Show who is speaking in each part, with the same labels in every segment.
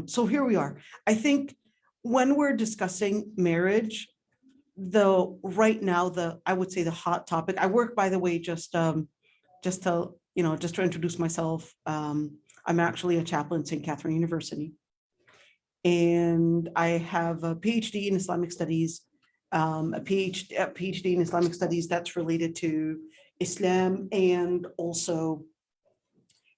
Speaker 1: So here we are. I think when we're discussing marriage, right now, I would say the hot topic, I work, by the way, just to introduce myself. I'm actually a chaplain at St. Catherine University, and I have a PhD in Islamic studies, a PhD in Islamic studies that's related to Islam and also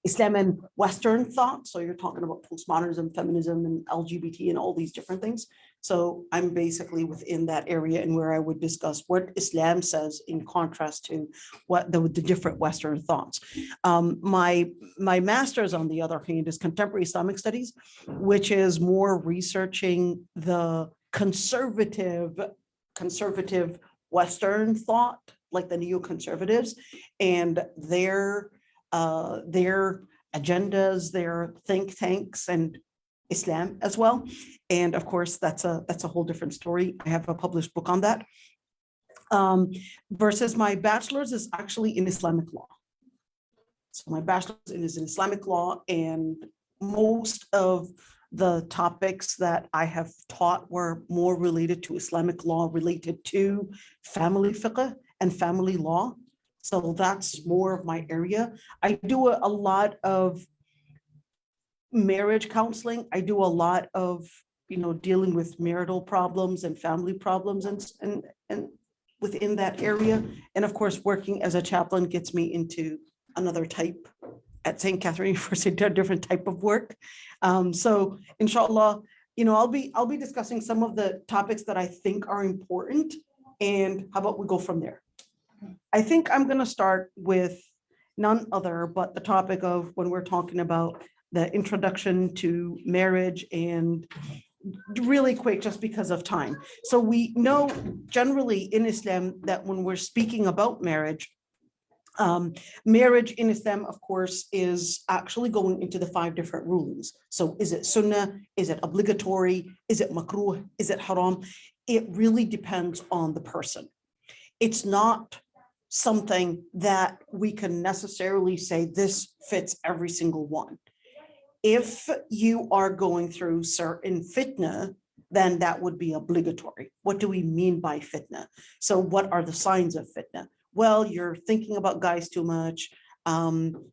Speaker 1: Islam and Western thought. So you're talking about postmodernism, feminism, and LGBT and all these different things. So I'm basically within that area, and where I would discuss what Islam says in contrast to what the different Western thoughts. My master's, on the other hand, is contemporary Islamic studies, which is more researching the conservative Western thought, like the neoconservatives, and their agendas, their think tanks, and Islam as well. And of course, that's a whole different story. I have a published book on that. Versus my bachelor's is actually in Islamic law. So my bachelor's is in Islamic law, and most of the topics that I have taught were more related to Islamic law, related to family fiqh and family law. So that's more of my area. I do a lot of marriage counseling. I do a lot of, dealing with marital problems and family problems and within that area. And of course, working as a chaplain gets me into another type at St. Catherine University, a different type of work. So inshallah, I'll be discussing some of the topics that I think are important. And how about we go from there? I think I'm going to start with none other but the topic of when we're talking about the introduction to marriage, and really quick, just because of time. So we know generally in Islam that when we're speaking about marriage, marriage in Islam, of course, is actually going into the 5 different rulings. So is it sunnah? Is it obligatory? Is it makruh? Is it haram? It really depends on the person. It's not something that we can necessarily say this fits every single one. If you are going through certain fitna, then that would be obligatory. What do we mean by fitna? So what are the signs of fitna? Well, you're thinking about guys too much.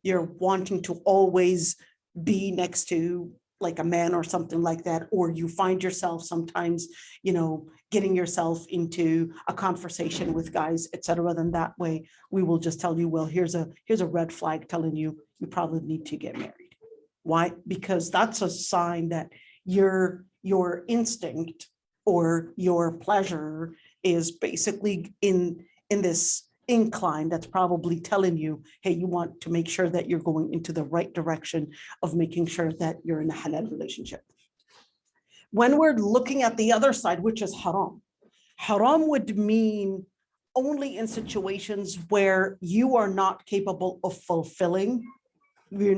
Speaker 1: You're wanting to always be next to like a man or something like that, or you find yourself sometimes, getting yourself into a conversation with guys, etc. Then that way we will just tell you, well, here's a red flag telling you probably need to get married. Why? Because that's a sign that your instinct or your pleasure is basically in this incline that's probably telling you, hey, you want to make sure that you're going into the right direction of making sure that you're in a halal relationship. When we're looking at the other side, which is haram, haram would mean only in situations where you are not capable of fulfilling the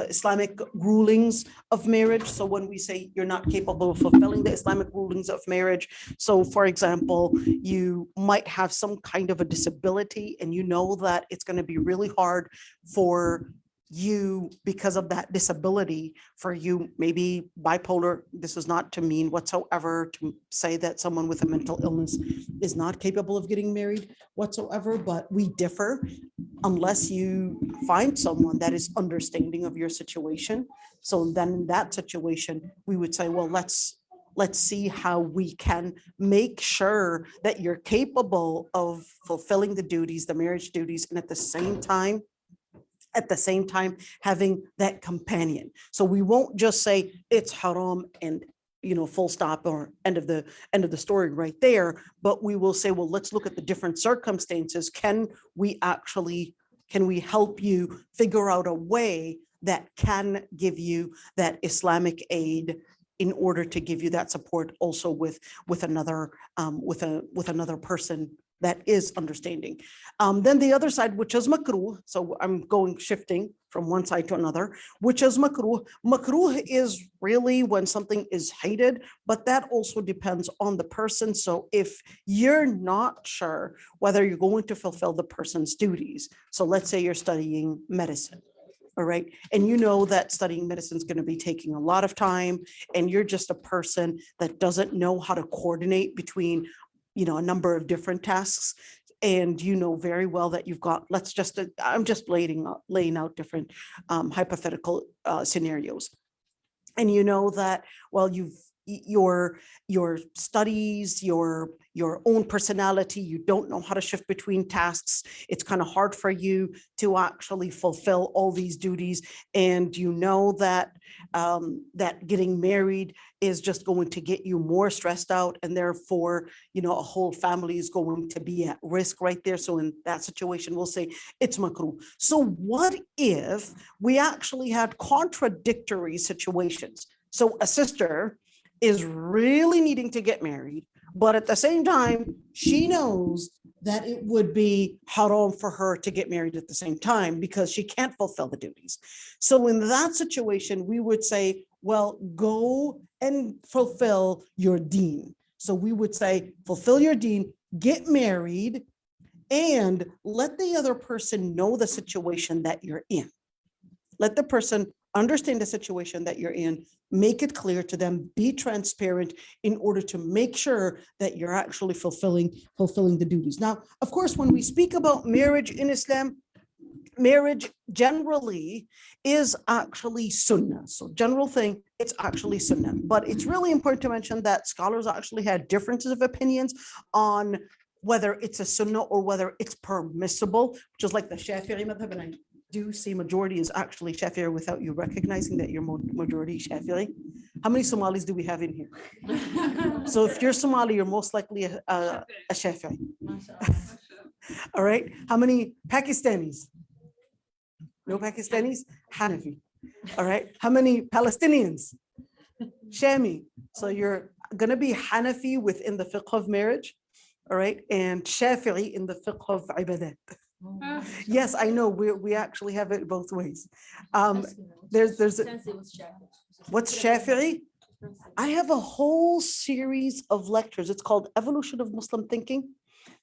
Speaker 1: Islamic rulings of marriage. So when we say you're not capable of fulfilling the Islamic rulings of marriage, so for example, you might have some kind of a disability, and you know that it's going to be really hard for you, because of that disability, for you, maybe bipolar. This is not to mean whatsoever to say that someone with a mental illness is not capable of getting married whatsoever, but we differ unless you find someone that is understanding of your situation. So then in that situation, we would say, well, let's see how we can make sure that you're capable of fulfilling the duties, the marriage duties, and at the same time having that companion. So we won't just say it's haram and full stop, or end of the story right there, but we will say, well, let's look at the different circumstances. Can we help you figure out a way that can give you that Islamic aid in order to give you that support also with another person that is understanding. Then the other side, which is makruh. So I'm shifting from one side to another, which is makruh. Makruh is really when something is hated, but that also depends on the person. So if you're not sure whether you're going to fulfill the person's duties, so let's say you're studying medicine, all right? And you know that studying medicine is going to be taking a lot of time, and you're just a person that doesn't know how to coordinate between, a number of different tasks. And you know very well that you've got, I'm just laying out different hypothetical scenarios. And you know that, well, your studies, your own personality, you don't know how to shift between tasks. It's kind of hard for you to actually fulfill all these duties. And you know that that getting married is just going to get you more stressed out. And therefore, a whole family is going to be at risk right there. So in that situation, we'll say it's makruh. So what if we actually had contradictory situations? So a sister is really needing to get married, but at the same time, she knows that it would be haram for her to get married at the same time because she can't fulfill the duties. So in that situation, we would say, well, go and fulfill your deen. So we would say, fulfill your deen, get married, and let the other person know the situation that you're in. Let the person understand the situation that you're in, make it clear to them, be transparent in order to make sure that you're actually fulfilling the duties. Now, of course, when we speak about marriage in Islam, marriage generally is actually sunnah. So general thing, it's actually sunnah. But it's really important to mention that scholars actually had differences of opinions on whether it's a sunnah or whether it's permissible, which is like the Shafi'i madhab, and I do see majority is actually Shafi'i without you recognizing that you're majority Shafi'i. How many Somalis do we have in here? So if you're Somali, you're most likely a Shafi'i. All right. How many Pakistanis? No Pakistanis? Hanafi. All right. How many Palestinians? Shami. So you're going to be Hanafi within the Fiqh of Marriage. All right. And Shafi'i in the Fiqh of Ibadat. Yes, I know. We actually have it both ways. There's what's Shafi'i? I have a whole series of lectures. It's called Evolution of Muslim Thinking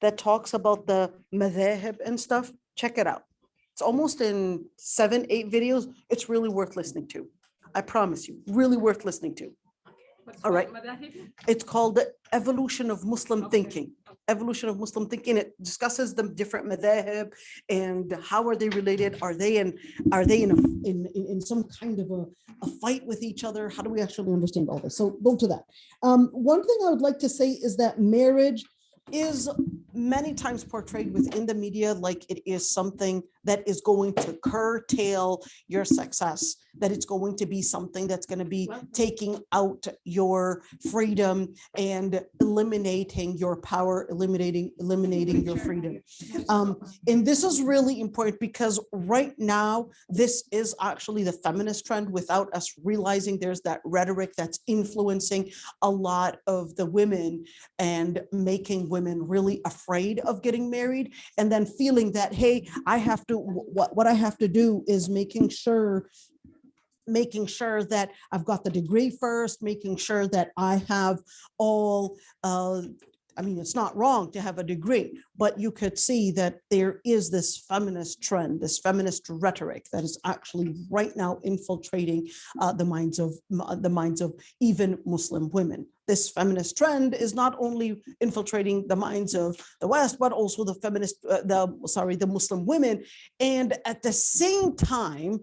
Speaker 1: that talks about the madhahib and stuff. Check it out. It's almost in 7-8 videos. It's really worth listening to. I promise you, really worth listening to. All right. It's called the Evolution of Muslim Thinking. Evolution of Muslim Thinking. It discusses the different madhahib and how are they related? Are they in some kind of a fight with each other? How do we actually understand all this? So go to that. One thing I would like to say is that marriage is many times portrayed within the media like it is something that is going to curtail your success, that it's going to be something that's going to be taking out your freedom and eliminating your power, eliminating your freedom. And this is really important because right now, this is actually the feminist trend without us realizing. There's that rhetoric that's influencing a lot of the women and making women really afraid of getting married, and then feeling that, hey, I have to, what I have to do is making sure that I've got the degree first, making sure that I have all, it's not wrong to have a degree, but you could see that there is this feminist trend, this feminist rhetoric that is actually right now infiltrating the minds of even Muslim women. This feminist trend is not only infiltrating the minds of the West, but also the Muslim women. And at the same time,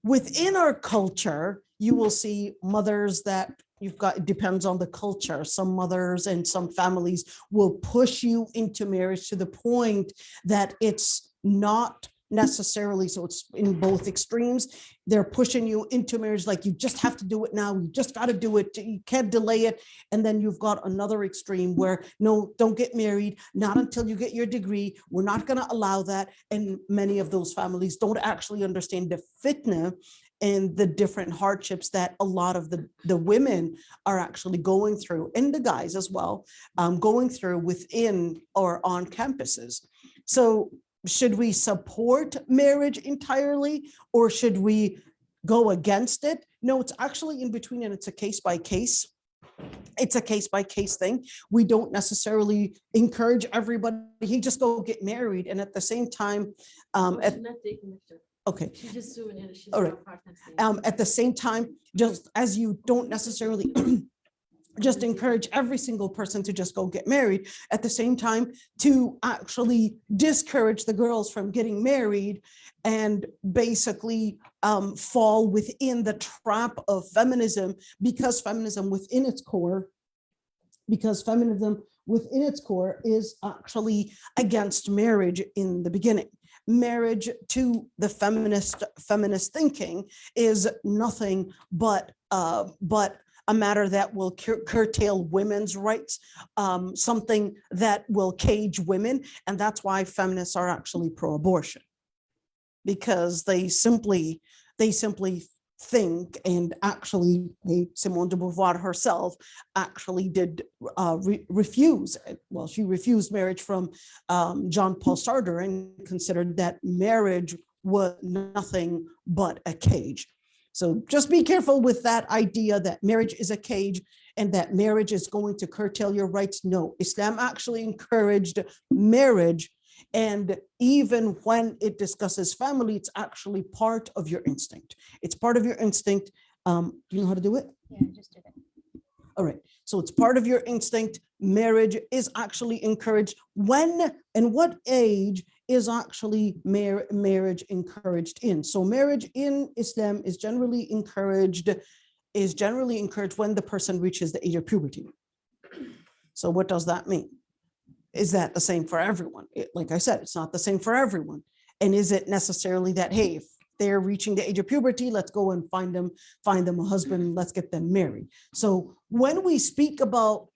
Speaker 1: within our culture, you will see mothers that you've got, it depends on the culture. Some mothers and some families will push you into marriage to the point that it's not necessarily, so it's in both extremes. They're pushing you into marriage like you just have to do it now. You just got to do it. You can't delay it. And then you've got another extreme where, no, don't get married, not until you get your degree. We're not going to allow that. And many of those families don't actually understand the fitna and the different hardships that a lot of the women are actually going through, and the guys as well, going through within or on campuses. So should we support marriage entirely, or should we go against it? No, it's actually in between, and it's a case by case. It's a case by case thing. We don't necessarily encourage everybody, hey, just go get married. And at the same time, Okay.
Speaker 2: She's just zooming in. She's
Speaker 1: All right. At the same time, just as you don't necessarily just encourage every single person to just go get married, at the same time, to actually discourage the girls from getting married and basically fall within the trap of feminism, because feminism within its core is actually against marriage in the beginning. Marriage to the feminist thinking is nothing but a matter that will curtail women's rights, something that will cage women. And that's why feminists are actually pro-abortion, because they simply think, and actually Simone de Beauvoir herself actually did refuse. Well, she refused marriage from Jean Paul Sartre and considered that marriage was nothing but a cage. So just be careful with that idea that marriage is a cage and that marriage is going to curtail your rights. No, Islam actually encouraged marriage. And even when it discusses family, it's actually part of your instinct. It's part of your instinct. Do you know how to do it?
Speaker 3: Yeah, just did it.
Speaker 1: All right. So it's part of your instinct. Marriage is actually encouraged. When and what age is actually marriage encouraged in? So marriage in Islam is generally encouraged when the person reaches the age of puberty. So what does that mean? Is that the same for everyone? Like I said, it's not the same for everyone. And is it necessarily that, hey, if they're reaching the age of puberty, let's go and find them a husband, let's get them married. So when we speak about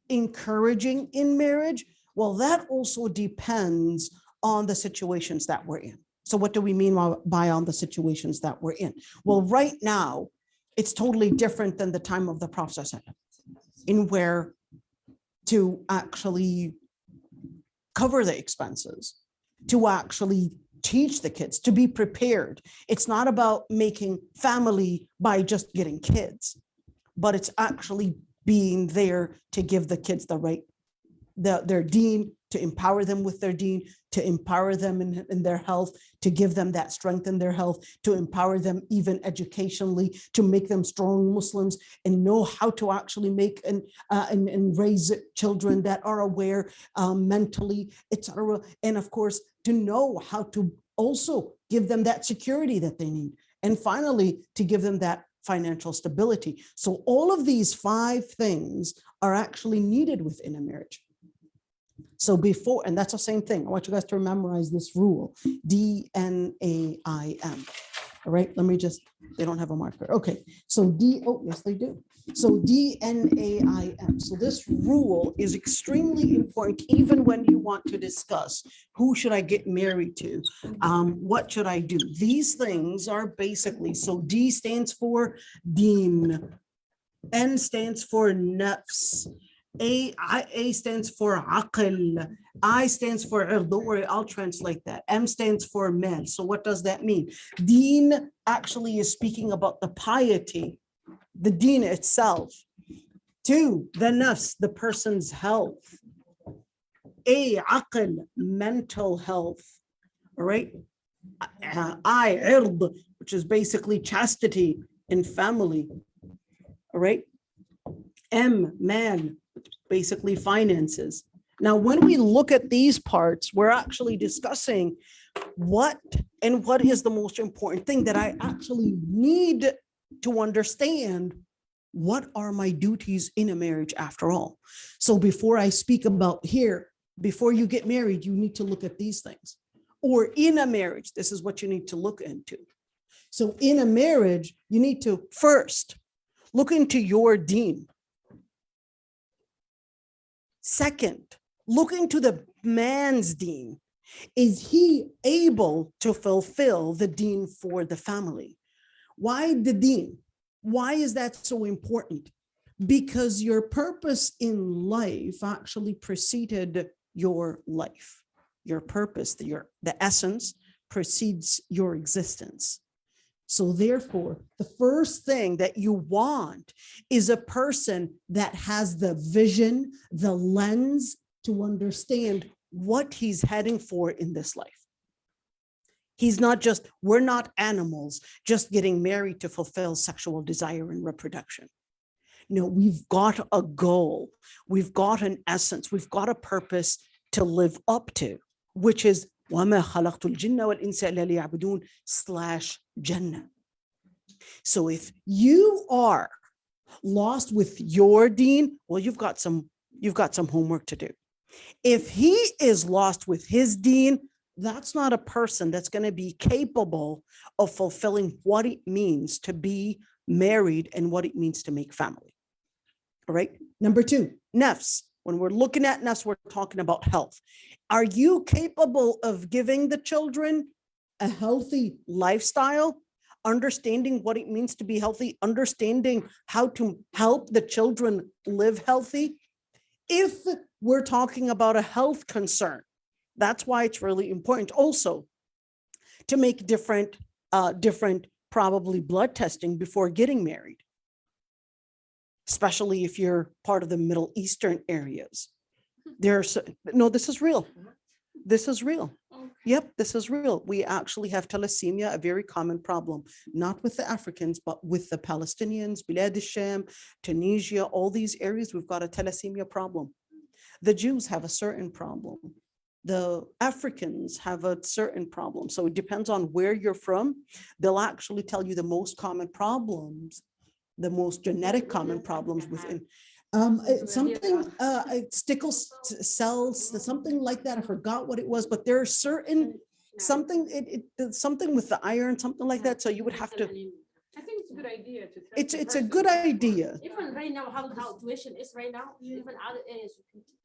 Speaker 1: encouraging in marriage, well, that also depends on the situations that we're in. So what do we mean by on the situations that we're in? Well, right now, it's totally different than the time of the Prophet, in where to actually cover the expenses, to actually teach the kids, to be prepared. It's not about making family by just getting kids, but it's actually being there to give the kids the right, their deen, to empower them with their deen, to empower them in their health, to give them that strength in their health, to empower them even educationally, to make them strong Muslims and know how to actually make and raise children that are aware mentally, etc. And of course, to know how to also give them that security that they need. And finally, to give them that financial stability. So all of these 5 things are actually needed within a marriage. So before, and that's the same thing. I want you guys to memorize this rule, DNAIM. All right, let me just, they don't have a marker. Okay, so yes, they do. So DNAIM. So this rule is extremely important, even when you want to discuss who should I get married to? What should I do? These things are basically, so D stands for deen, N stands for nafs, A stands for aql, I stands for ird. Don't worry, I'll translate that. M stands for mal. So what does that mean? Deen actually is speaking about the piety, the deen itself. 2, the nafs, the person's health. A, aql, mental health. All right. I, ird, which is basically chastity in family. All right. M, mal, basically finances. Now, when we look at these parts, we're actually discussing what is the most important thing that I actually need to understand. What are my duties in a marriage after all? So before I speak about here, before you get married, you need to look at these things. Or in a marriage, this is what you need to look into. So in a marriage, you need to first look into your deen. Second, look into the man's deen. Is he able to fulfill the deen for the family? Why the deen? Why is that so important? Because your purpose in life actually preceded your life. Your purpose, the essence precedes your existence. So therefore, the first thing that you want is a person that has the vision, the lens to understand what he's heading for in this life. He's not just, we're not animals just getting married to fulfill sexual desire and reproduction. No, we've got a goal. We've got an essence. We've got a purpose to live up to, which is وَمَا خَلَقْتُ الْجِنَّ وَالْإِنسَ إِلَّا لِيَعْبُدُونَ/Jannah. So if you are lost with your deen, well, you've got some homework to do. If he is lost with his deen, that's not a person that's going to be capable of fulfilling what it means to be married and what it means to make family. All right. Number two, nafs. When we're looking at nafs, we're talking about health. Are you capable of giving the children a healthy lifestyle? Understanding what it means to be healthy, understanding how to help the children live healthy. If we're talking about a health concern, that's why it's really important also to make different probably blood testing before getting married, especially if you're part of the Middle Eastern areas. No, this is real. This is real. Yep, this is real. We actually have thalassemia, a very common problem, not with the Africans, but with the Palestinians, Bilad al-Sham, Tunisia, all these areas, we've got a thalassemia problem. The Jews have a certain problem. The Africans have a certain problem. So it depends on where you're from. They'll actually tell you the most common problems, the most genetic common problems within. Stickle cells, something like that. I forgot what it was, but there are certain something with the iron, something like that. So you would have to.
Speaker 2: I think it's a good idea to.
Speaker 1: It's a good idea.
Speaker 2: Even right now, how tuition is right now, even other areas.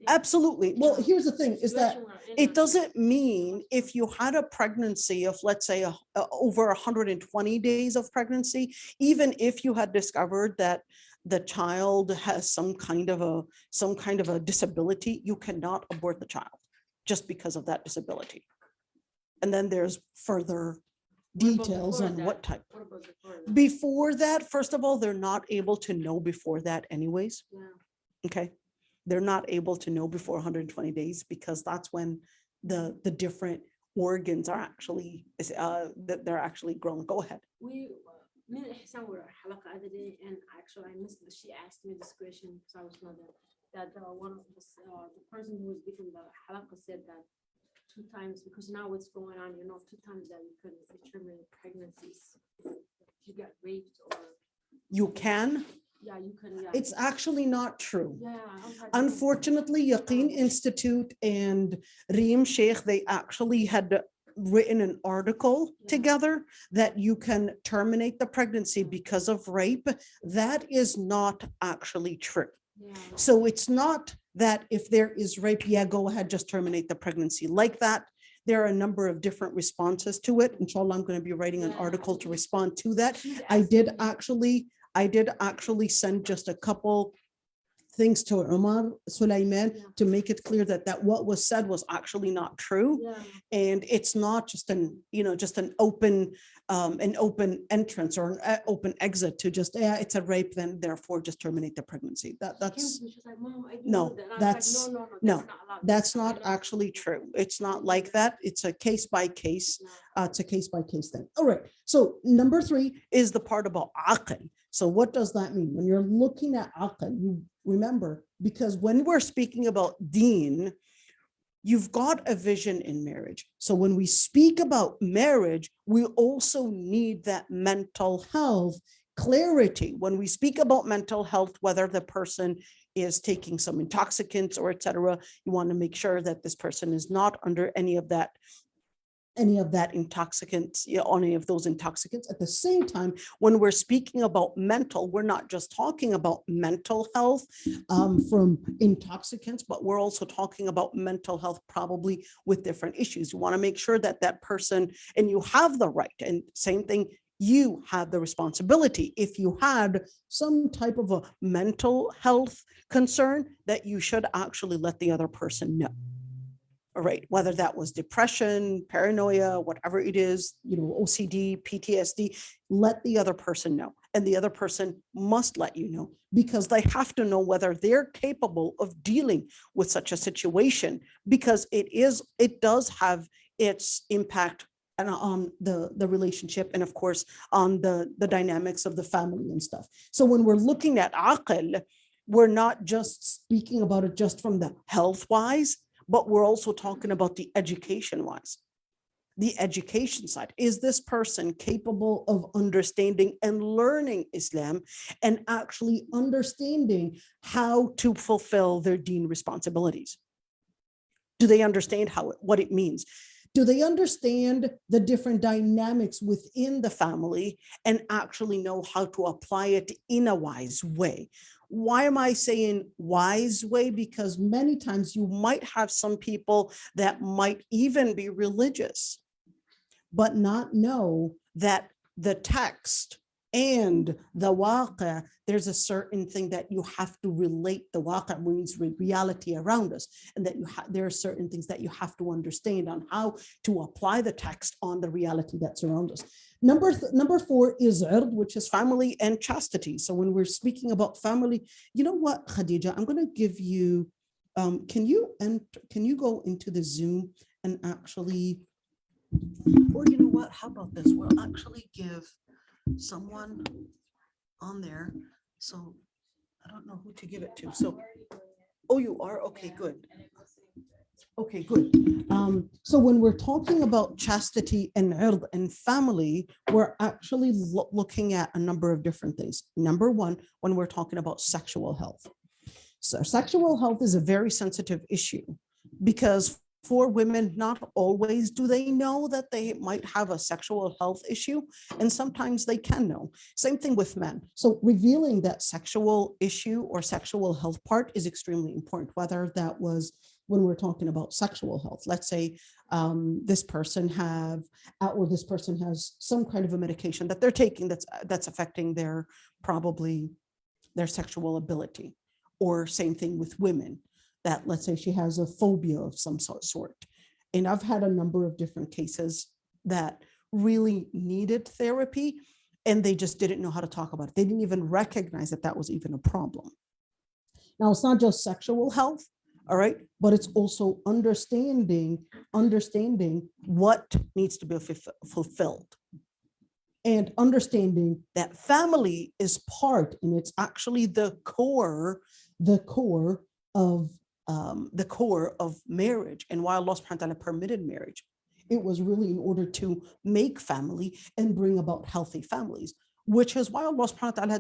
Speaker 1: Absolutely. Well, here's the thing: is that it doesn't mean if you had a pregnancy of, let's say, over 120 days of pregnancy, even if you had discovered that the child has some kind of a disability, you cannot abort the child just because of that disability. And then there's further details on what type. Before that, first of all, they're not able to know before that anyways. Okay. They're not able to know before 120 days because that's when the different organs are actually, they're actually grown. Go ahead.
Speaker 2: Me and Ihsan were halaqah the other day, and actually I missed, but she asked me this question because I was not there. That one of the person who was giving the halaqah said that 2 times, because now what's going on, 2 times that you can determine pregnancies. If you get raped or
Speaker 1: you can.
Speaker 2: Yeah, you can. Yeah.
Speaker 1: It's actually not true.
Speaker 2: Yeah.
Speaker 1: Unfortunately, Yaqeen Institute and Reem Sheikh, they actually had written an article together that you can terminate the pregnancy because of rape. That is not actually true. So it's not that if there is rape, go ahead, just terminate the pregnancy like that. There are a number of different responses to it. Inshallah, I'm going to be writing an article to respond to that. I did actually send just a couple things to Umar Sulaiman to make it clear that what was said was actually not true. And it's not just an open entrance or an open exit to just, it's a rape, then therefore just terminate the pregnancy. That's not actually true. It's not like that. It's a case by case. It's a case by case thing. All right. So number 3 is the part about aql. So what does that mean? When you're looking at aql, you remember, because when we're speaking about deen, you've got a vision in marriage. So when we speak about marriage, we also need that mental health clarity. When we speak about mental health, whether the person is taking some intoxicants or etc., you want to make sure that this person is not under any of that intoxicants, any of those intoxicants. At the same time, when we're speaking about mental, we're not just talking about mental health from intoxicants, but we're also talking about mental health probably with different issues. You want to make sure that that person, and you have the right, and same thing, you have the responsibility. If you had some type of a mental health concern, that you should actually let the other person know. All right, whether that was depression, paranoia, whatever it is, OCD, PTSD, let the other person know. And the other person must let you know, because they have to know whether they're capable of dealing with such a situation, because it does have its impact and on the relationship, and of course on the dynamics of the family and stuff. So when we're looking at aql, we're not just speaking about it just from the health wise, but we're also talking about the education wise. The education side. Is this person capable of understanding and learning Islam and actually understanding how to fulfill their deen responsibilities? Do they understand what it means? Do they understand the different dynamics within the family and actually know how to apply it in a wise way? Why am I saying wise way? Because many times you might have some people that might even be religious, but not know that the text and the waqi', there's a certain thing that you have to relate. The waqi' means reality around us, and that there are certain things that you have to understand on how to apply the text on the reality that's around us. Number 4 is ird, which is family and chastity. So when we're speaking about family, you know what, Khadija, I'm going to give you, can you go into the Zoom and actually, or you know what, how about this? We'll actually give someone on there. So I don't know who to give it to. So, oh, you are? Okay, good. Okay, good. So when we're talking about chastity and ird and family, we're actually looking at a number of different things. Number 1, when we're talking about sexual health. So sexual health is a very sensitive issue because for women, not always do they know that they might have a sexual health issue, and sometimes they can know. Same thing with men. So revealing that sexual issue or sexual health part is extremely important, whether that was when we're talking about sexual health. Let's say this person has some kind of a medication that they're taking that's affecting their sexual ability, or same thing with women. That let's say she has a phobia of some sort. And I've had a number of different cases that really needed therapy and they just didn't know how to talk about it. They didn't even recognize that that was even a problem. Now, it's not just sexual health, all right, but it's also understanding what needs to be fulfilled. And understanding that family is part, and it's actually the core of marriage, and why Allah subhanahu wa ta'ala permitted marriage. It was really in order to make family and bring about healthy families, which is why Allah subhanahu wa ta'ala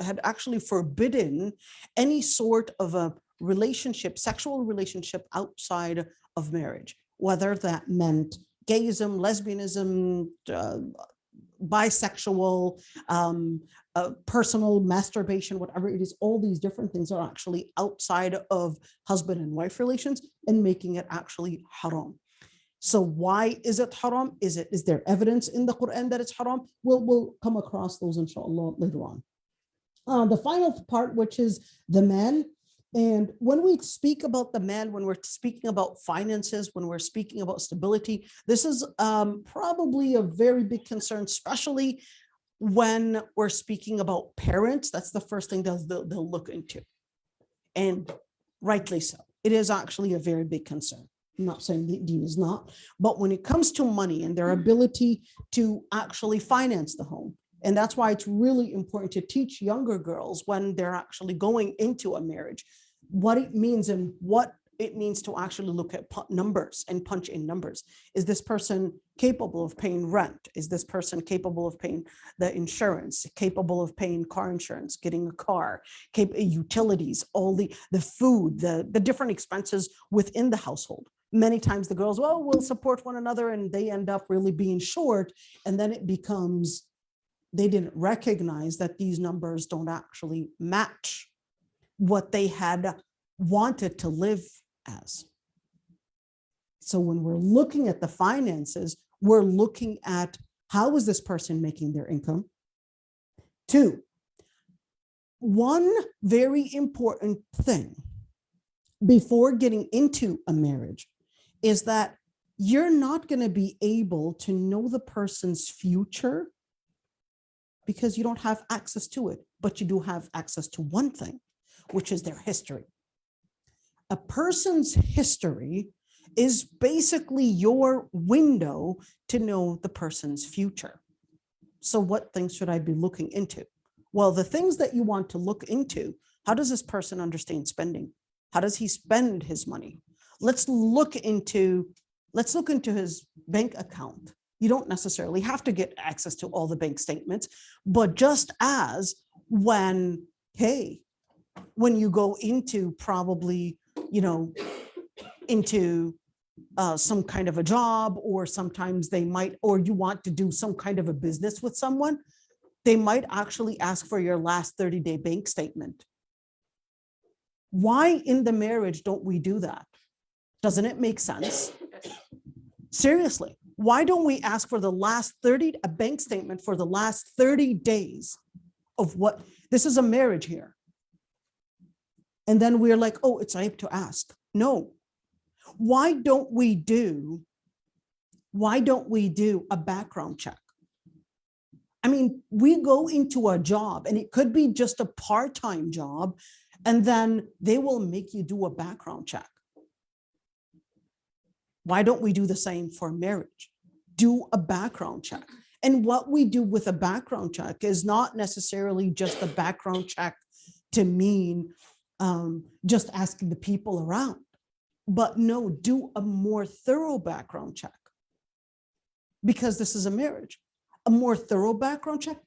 Speaker 1: had actually forbidden any sort of a relationship, sexual relationship outside of marriage, whether that meant gayism, lesbianism, bisexual, personal masturbation, whatever it is. All these different things are actually outside of husband and wife relations and making it actually haram. So why is it haram? Is there evidence in the Quran that it's haram? We'll come across those inshallah later on. The final part, which is the man. And when we speak about the man, when we're speaking about finances, when we're speaking about stability, this is probably a very big concern, especially when we're speaking about parents. That's the first thing they'll look into. And rightly so. It is actually a very big concern. I'm not saying the deen is not, but when it comes to money and their ability to actually finance the home, and that's why it's really important to teach younger girls when they're actually going into a marriage, what it means and what it means to actually look at numbers and punch in numbers. Is this person capable of paying rent? Is this person capable of paying the insurance, capable of paying car insurance, getting a car, utilities, all the food, the different expenses within the household? Many times the girls, well, we'll support one another, and they end up really being short. And then it becomes, they didn't recognize that these numbers don't actually match what they had wanted to live as. So when we're looking at the finances, we're looking at how is this person making their income? 2, one very important thing before getting into a marriage is that you're not going to be able to know the person's future because you don't have access to it, but you do have access to one thing, which is their history. A person's history is basically your window to know the person's future. So what things should I be looking into? Well, the things that you want to look into, how does this person understand spending? How does he spend his money? Let's look into his bank account. You don't necessarily have to get access to all the bank statements, but just as when you go into probably, into some kind of a job, or sometimes or you want to do some kind of a business with someone, they might actually ask for your last 30-day bank statement. Why in the marriage don't we do that? Doesn't it make sense? Seriously, why don't we ask for a bank statement for the last 30 days of what, this is a marriage here. And then we're like, oh, it's safe to ask. No. Why don't we do a background check? I mean, we go into a job and it could be just a part-time job, and then they will make you do a background check. Why don't we do the same for marriage? Do a background check. And what we do with a background check is not necessarily just a background check to mean just asking the people around, but no, do a more thorough background check. Because this is a marriage. A more thorough background check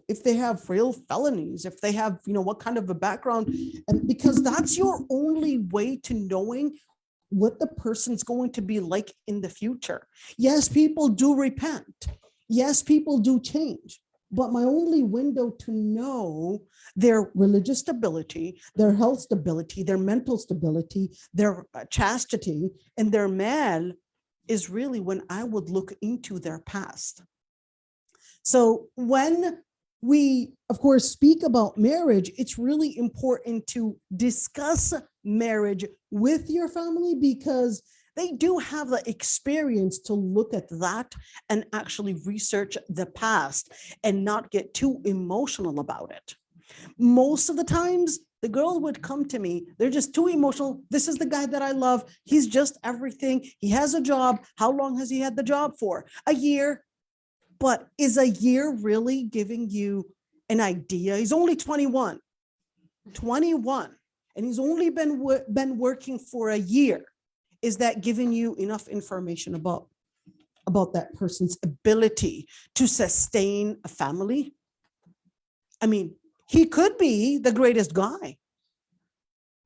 Speaker 1: if they have real felonies, if they have, what kind of a background, and because that's your only way to knowing what the person's going to be like in the future. Yes, people do repent. Yes, people do change. But my only window to know their religious stability, their health stability, their mental stability, their chastity, and their mal is really when I would look into their past. So when we, of course, speak about marriage, it's really important to discuss marriage with your family, because they do have the experience to look at that and actually research the past and not get too emotional about it. Most of the times, the girl would come to me, they're just too emotional. This is the guy that I love. He's just everything. He has a job. How long has he had the job for? A year. But is a year really giving you an idea? He's only 21, and he's only been working for a year. Is that giving you enough information about that person's ability to sustain a family? I mean, he could be the greatest guy.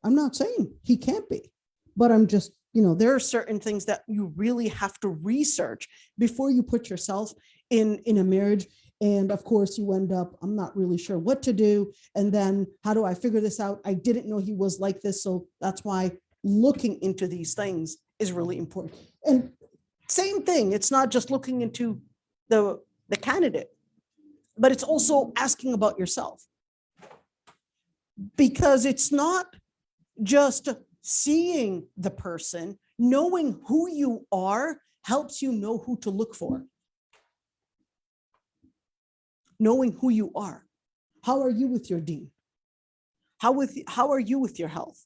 Speaker 1: I'm not saying he can't be, but I'm just, there are certain things that you really have to research before you put yourself in a marriage. And of course you end up, I'm not really sure what to do. And then how do I figure this out? I didn't know he was like this. So that's why looking into these things is really important. And same thing, it's not just looking into the candidate, but it's also asking about yourself. Because it's not just seeing the person, knowing who you are helps you know who to look for. Knowing who you are. How are you with your deen? How are you with your health?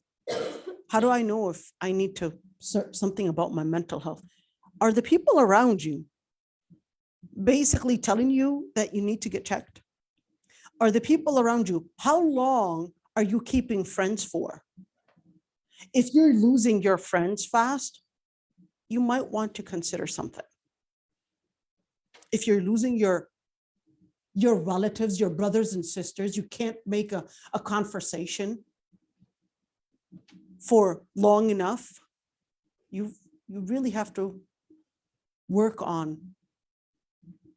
Speaker 1: How do I know if I need to search something about my mental health? Are the people around you basically telling you that you need to get checked? Are the people around you, how long are you keeping friends for? If you're losing your friends fast, you might want to consider something. If you're losing your relatives, your brothers and sisters, you can't make a conversation for long enough, you really have to work on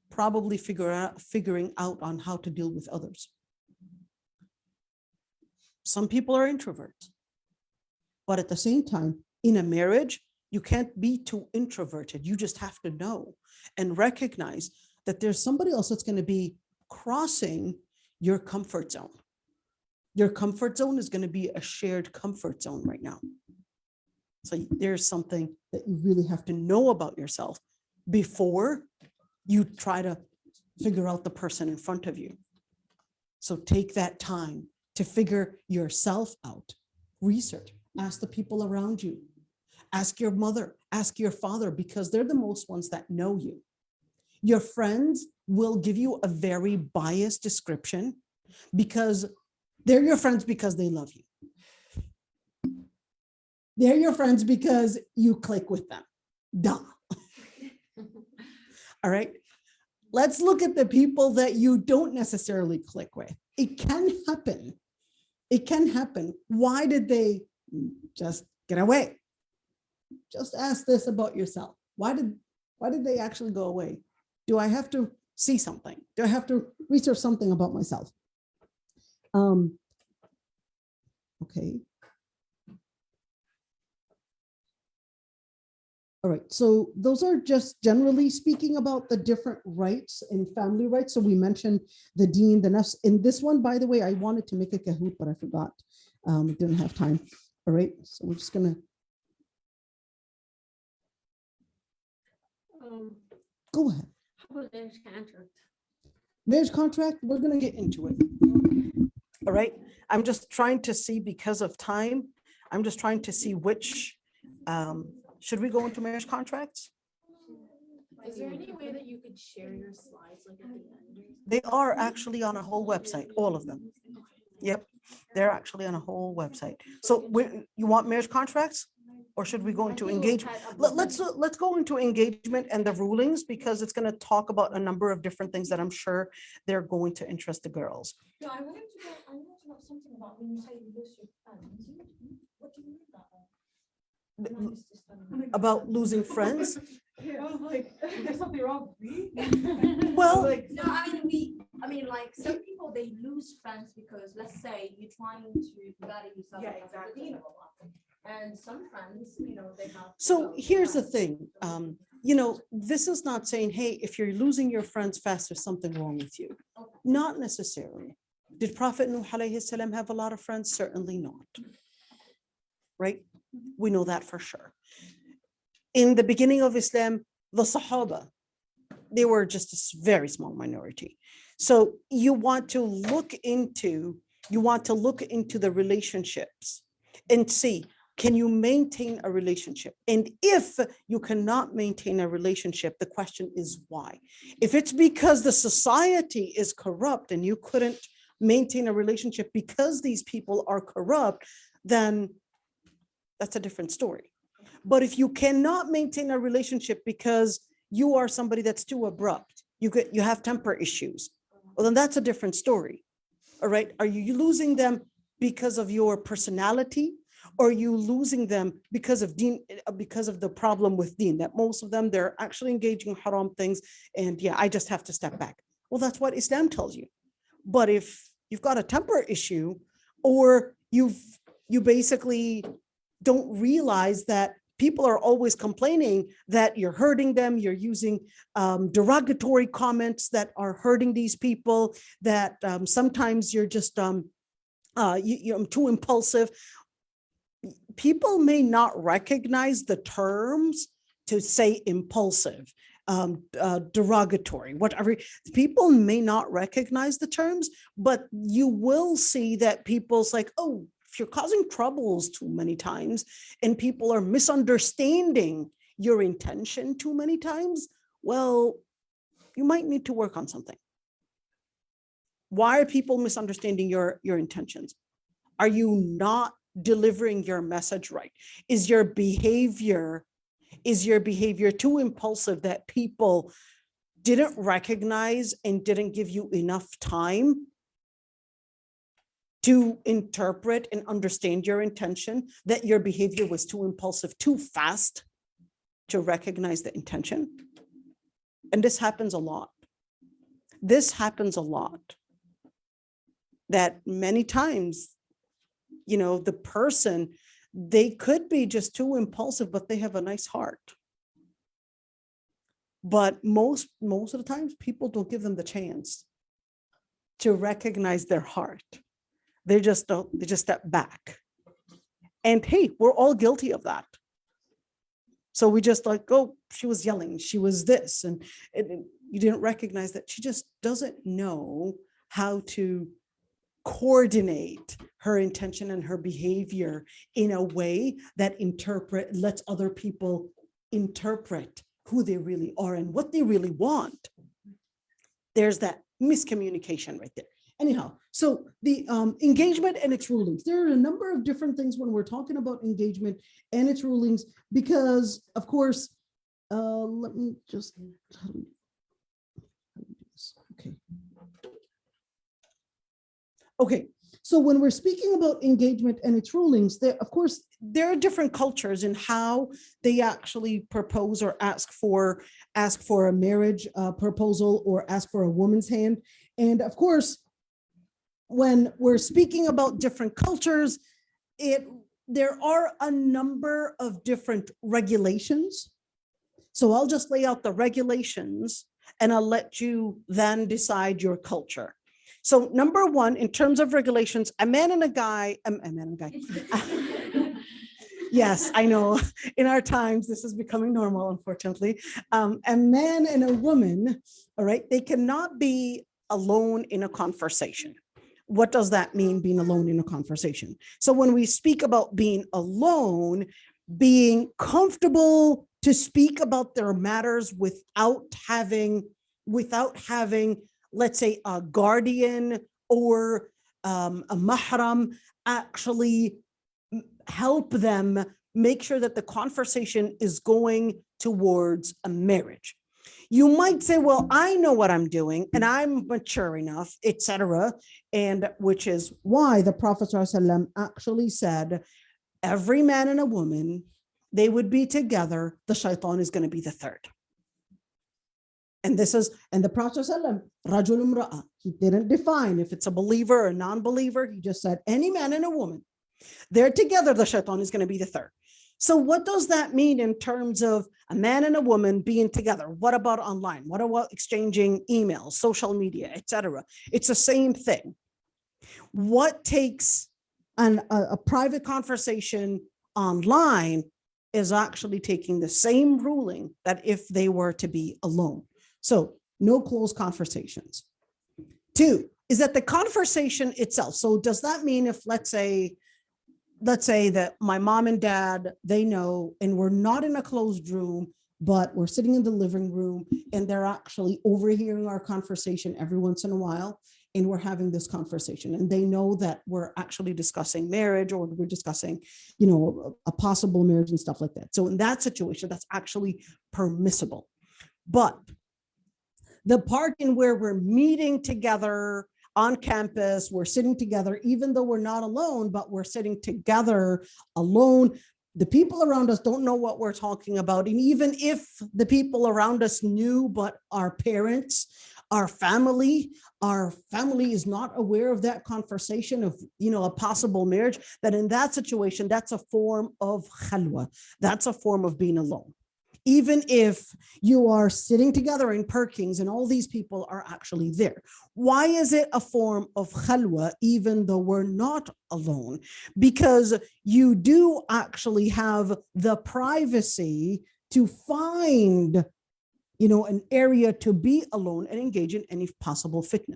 Speaker 1: probably figuring out on how to deal with others. Some people are introverts, but at the same time, in a marriage, you can't be too introverted. You just have to know and recognize that there's somebody else that's going to be crossing your comfort zone. Your comfort zone is going to be a shared comfort zone right now. So there's something that you really have to know about yourself before you try to figure out the person in front of you. So take that time to figure yourself out. Research, ask the people around you,
Speaker 3: Ask your mother, ask your father, because they're the most ones that know you. Your friends will give you a very biased description because they're your friends because they love you. They're your friends because you click with them. Duh. All right. Let's look at the people that you don't necessarily click with. It can happen. It can happen. Why did they just get away? Just ask this about yourself. Why did they actually go away? Do I have to see something? Do I have to research something about myself? Okay. All right, so those are just generally speaking about the different rights and family rights. So we mentioned the deen, the nafs. In this one, by the way, I wanted to make a kahoot, but I forgot. Didn't have time. All right, so we're just gonna go ahead.
Speaker 2: How about marriage contract?
Speaker 3: Marriage contract, we're gonna get into it.
Speaker 1: All right. I'm just trying to see, because of time, I'm just trying to see which, should we go into marriage contracts?
Speaker 2: Is there any way that you could share your slides like at the end?
Speaker 1: They are actually on a whole website, all of them. Yep, they're actually on a whole website. So you want marriage contracts? Or should we go into engagement? Let's go into engagement and the rulings, because it's going to talk about a number of different things that I'm sure they're going to interest the girls.
Speaker 4: No, I wanted to know something about when you say lose your friends. What do you mean by that?
Speaker 1: About losing friends?
Speaker 4: I was like, is there something wrong with me?
Speaker 1: Well,
Speaker 4: No, I mean, like some people they lose friends because let's say you're trying to better yourself.
Speaker 5: Yeah, exactly.
Speaker 4: And some friends, they have.
Speaker 1: so here's the thing, this is not saying, hey, if you're losing your friends fast, there's something wrong with you. Not necessarily. Did Prophet Nuh alayhi salam have a lot of friends? Certainly not. Right? We know that for sure. In the beginning of Islam, the Sahaba, they were just a very small minority. So you want to look into the relationships and see, can you maintain a relationship? And if you cannot maintain a relationship, the question is why? If it's because the society is corrupt and you couldn't maintain a relationship because these people are corrupt, then that's a different story. But if you cannot maintain a relationship because you are somebody that's too abrupt, you have temper issues, well, then that's a different story. All right. Are you losing them because of your personality? Or are you losing them because of deen, because of the problem with deen, that most of them, they're actually engaging in haram things. And yeah, I just have to step back. Well, that's what Islam tells you. But if you've got a temper issue, or you basically don't realize that people are always complaining that you're hurting them, you're using derogatory comments that are hurting these people, that sometimes you're just you're too impulsive. People may not recognize the terms to say impulsive, derogatory, whatever. People may not recognize the terms, but you will see that people's like, oh, if you're causing troubles too many times and people are misunderstanding your intention too many times, well, you might need to work on something. Why are people misunderstanding your intentions? Are you not delivering your message right? Is your behavior too impulsive that people didn't recognize and didn't give you enough time to interpret and understand your intention, that your behavior was too impulsive, too fast to recognize the intention? And this happens a lot. That many times, the person, they could be just too impulsive, but they have a nice heart. But most of the times, people don't give them the chance to recognize their heart. They just step back. And hey, we're all guilty of that. So we just like, oh, she was yelling, she was this, and you didn't recognize that she just doesn't know how to
Speaker 3: coordinate her intention and her behavior in a way that lets other people interpret who they really are and what they really want. There's that miscommunication right there. Anyhow, so the engagement and its rulings. There are a number of different things when we're talking about engagement and its rulings, because of course, let me just, how do we do this? Okay. Okay, so when we're speaking about engagement and its rulings, there, of course, there are different cultures in how they actually propose or ask for a marriage proposal or ask for a woman's hand. And of course, when we're speaking about different cultures, there are a number of different regulations. So I'll just lay out the regulations and I'll let you then decide your culture. So number one, in terms of regulations, a man and a guy. Yes, I know. In our times, this is becoming normal, unfortunately. A man and a woman, all right, they cannot be alone in a conversation. What does that mean, being alone in a conversation? So when we speak about being alone, being comfortable to speak about their matters without having, let's say, a guardian or a mahram actually help them make sure that the conversation is going towards a marriage. You might say, well, I know what I'm doing and I'm mature enough, etc. And which is why the Prophet ﷺ actually said, every man and a woman, they would be together. The shaitan is going to be the third. And the Prophet ﷺ, Rajul Imra'a, he didn't define if it's a believer or a non-believer. He just said, any man and a woman, they're together, the shaitan is going to be the third. So what does that mean in terms of a man and a woman being together? What about online? What about exchanging emails, social media, etc.? It's the same thing. What takes a private conversation online is actually taking the same ruling that if they were to be alone. So no close conversations. Two is that the conversation itself. So does that mean if, let's say that my mom and dad, they know, and we're not in a closed room, but we're sitting in the living room and they're actually overhearing our conversation every once in a while, and we're having this conversation and they know that we're actually discussing marriage or we're discussing, a possible marriage and stuff like that. So in that situation, that's actually permissible. But the part in where we're meeting together on campus, we're sitting together, even though we're not alone, but we're sitting together alone. The people around us don't know what we're talking about. And even if the people around us knew, but our parents, our family is not aware of that conversation of, a possible marriage, that in that situation, that's a form of khalwa. That's a form of being alone. Even if you are sitting together in Perkins and all these people are actually there. Why is it a form of khalwa, even though we're not alone? Because you do actually have the privacy to find, an area to be alone and engage in any possible fitna.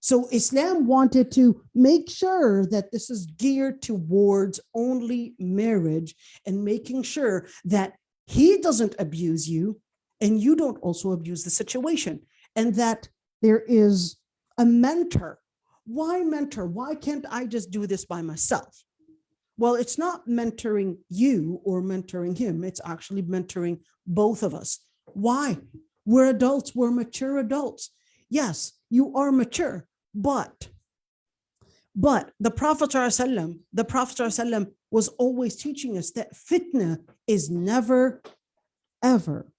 Speaker 3: So Islam wanted to make sure that this is geared towards only marriage and making sure that he doesn't abuse you and you don't also abuse the situation, and that there is a mentor. Why mentor? Why can't I just do this by myself? Well, it's not mentoring you or mentoring him. It's actually mentoring both of us. Why? We're adults. We're mature adults. Yes, you are mature, but the Prophet ﷺ was always teaching us that fitna is never, ever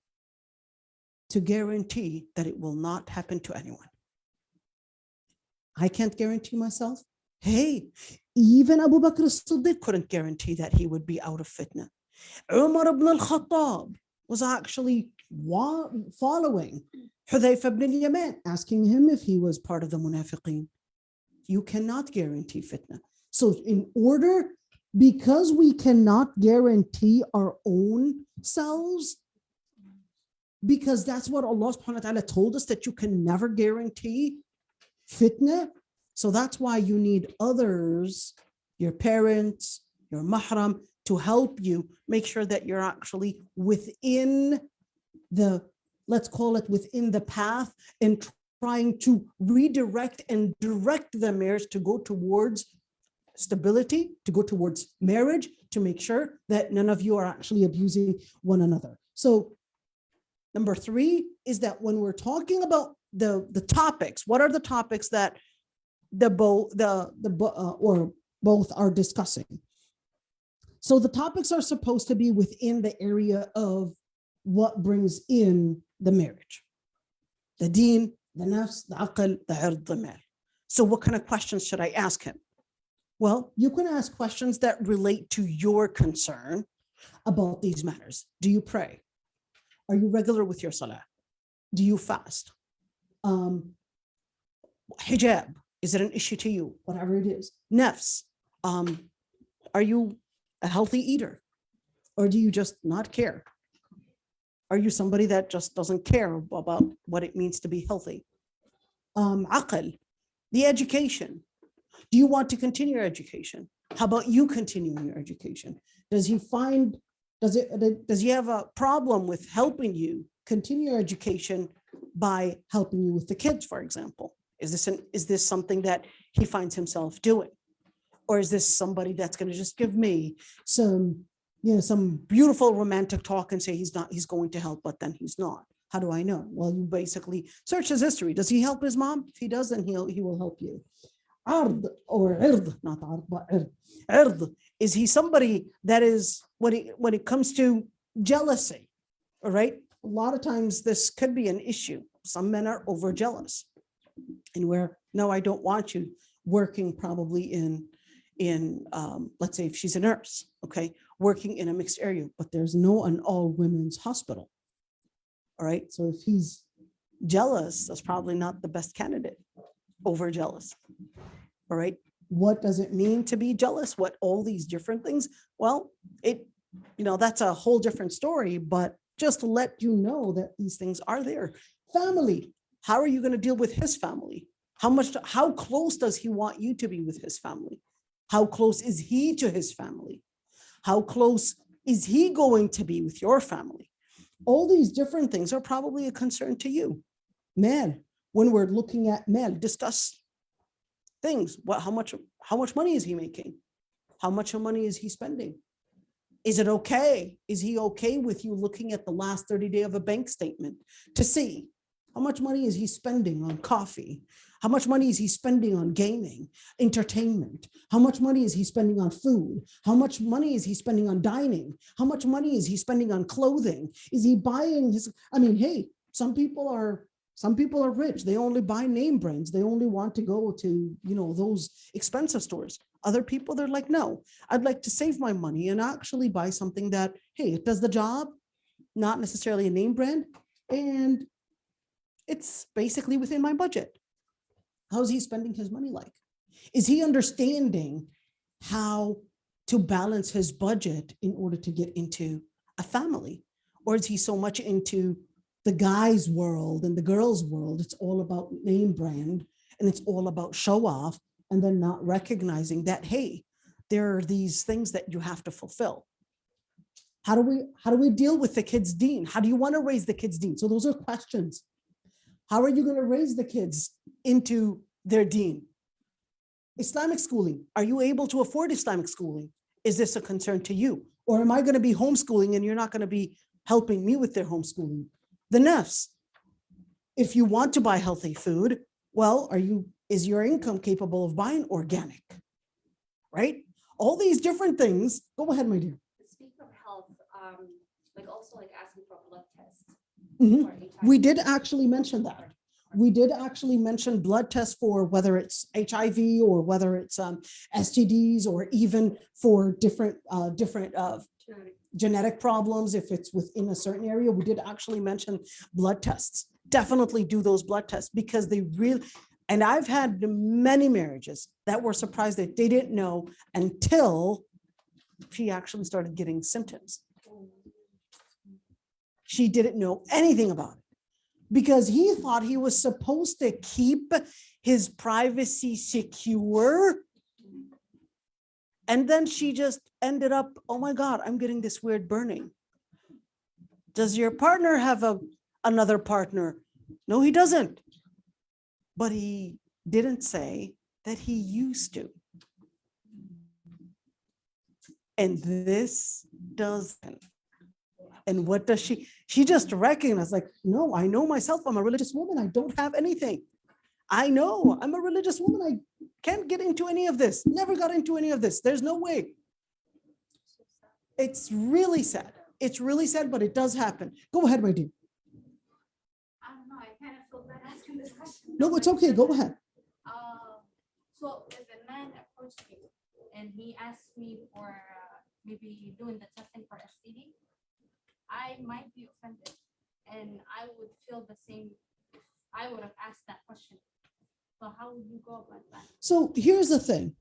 Speaker 3: to guarantee that it will not happen to anyone. I can't guarantee myself. Hey, even Abu Bakr as-Siddiq couldn't guarantee that he would be out of fitna. Umar ibn al-Khattab was actually following Hudayfa ibn al-Yaman, asking him if he was part of the munafiqeen. You cannot guarantee fitna. So because we cannot guarantee our own selves, because that's what Allah subhanahu wa ta'ala told us, that you can never guarantee fitna. So that's why you need others, your parents, your mahram, to help you make sure that you're actually within the, let's call it within the path, and trying to redirect and direct the marriage to go towards stability, to go towards marriage, to make sure that none of you are actually abusing one another. So number 3 is that when we're talking about the topics, what are the topics that both are discussing? So the topics are supposed to be within the area of what brings in the marriage: the deen, the nafs, the aql, the ird, the mal. So what kind of questions should I ask him? Well, you can ask questions that relate to your concern about these matters. Do you pray? Are you regular with your salah? Do you fast? Hijab, is it an issue to you? Whatever it is. Nafs, are you a healthy eater? Or do you just not care? Are you somebody that just doesn't care about what it means to be healthy? Aql, the education. Do you want to continue your education? How about you continuing your education? Does he have a problem with helping you continue your education by helping you with the kids, for example? Is this something that he finds himself doing? Or is this somebody that's going to just give me some beautiful romantic talk and say he's going to help, but then he's not? How do I know? Well, you basically search his history. Does he help his mom? If he does, then he will help you. Ard, or ird, not ard, but ird. Ird, is he somebody that is, when it comes to jealousy, all right? A lot of times this could be an issue. Some men are over jealous, and no, I don't want you working probably in let's say if she's a nurse, okay, working in a mixed area, but there's no an all women's hospital. All right, so if he's jealous, that's probably not the best candidate. Over jealous. All right, what does it mean to be jealous? What all these different things? Well, that's a whole different story, but just to let you know that these things are there. Family, how are you going to deal with his family? How close does he want you to be with his family? How close is he to his family? How close is he going to be with your family? All these different things are probably a concern to you. Man, when we're looking at men, discuss things. How much money is he making? How much money is he spending? Is it okay? Is he okay with you looking at the last 30 days of a bank statement to see how much money is he spending on coffee? How much money is he spending on gaming, entertainment? How much money is he spending on food? How much money is he spending on dining? How much money is he spending on clothing? Is he buying hey, some people are rich. They only buy name brands. They only want to go to, those expensive stores. Other people, they're like, no, I'd like to save my money and actually buy something that, hey, it does the job, not necessarily a name brand, and it's basically within my budget. How's he spending his money like? Is he understanding how to balance his budget in order to get into a family? Or is he so much into the guy's world and the girl's world? It's all about name brand and it's all about show off, and then not recognizing that, hey, there are these things that you have to fulfill. How do we deal with the kids' deen? How do you want to raise the kids' deen? So those are questions. How are you going to raise the kids into their deen? Islamic schooling. Are you able to afford Islamic schooling? Is this a concern to you? Or am I going to be homeschooling and you're not going to be helping me with their homeschooling? The nafs. If you want to buy healthy food, well, is your income capable of buying organic? Right? All these different things. Go ahead, my dear.
Speaker 4: Speaking of health, also asking for a blood test.
Speaker 3: Mhm.
Speaker 4: For HIV.
Speaker 3: We did actually mention that. We did actually mention blood tests for whether it's HIV or whether it's STDs, or even for different genetic problems. If it's within a certain area, we did actually mention blood tests. Definitely do those blood tests, because they really, and I've had many marriages that were surprised that they didn't know until she actually started getting symptoms. She didn't know anything about it. because he thought he was supposed to keep his privacy secure. And then she just ended up, oh my God, I'm getting this weird burning. Does your partner have another partner? No, he doesn't. But he didn't say that he used to. And this doesn't. And what does she just recognized, like, no, I know myself. I'm a religious woman. I don't have anything. I know I'm a religious woman. I can't get into any of this. Never got into any of this. There's no way. It's really sad. It's really sad, but it does happen. Go ahead, my dear.
Speaker 4: I don't know, I kind of feel bad asking this question.
Speaker 3: No, it's okay. Go ahead.
Speaker 4: So if a man approached me and he asked me for maybe doing the testing for STD, I might be offended, and I would feel the same if I would have asked that question. So how would you go about that?
Speaker 3: So here's the thing.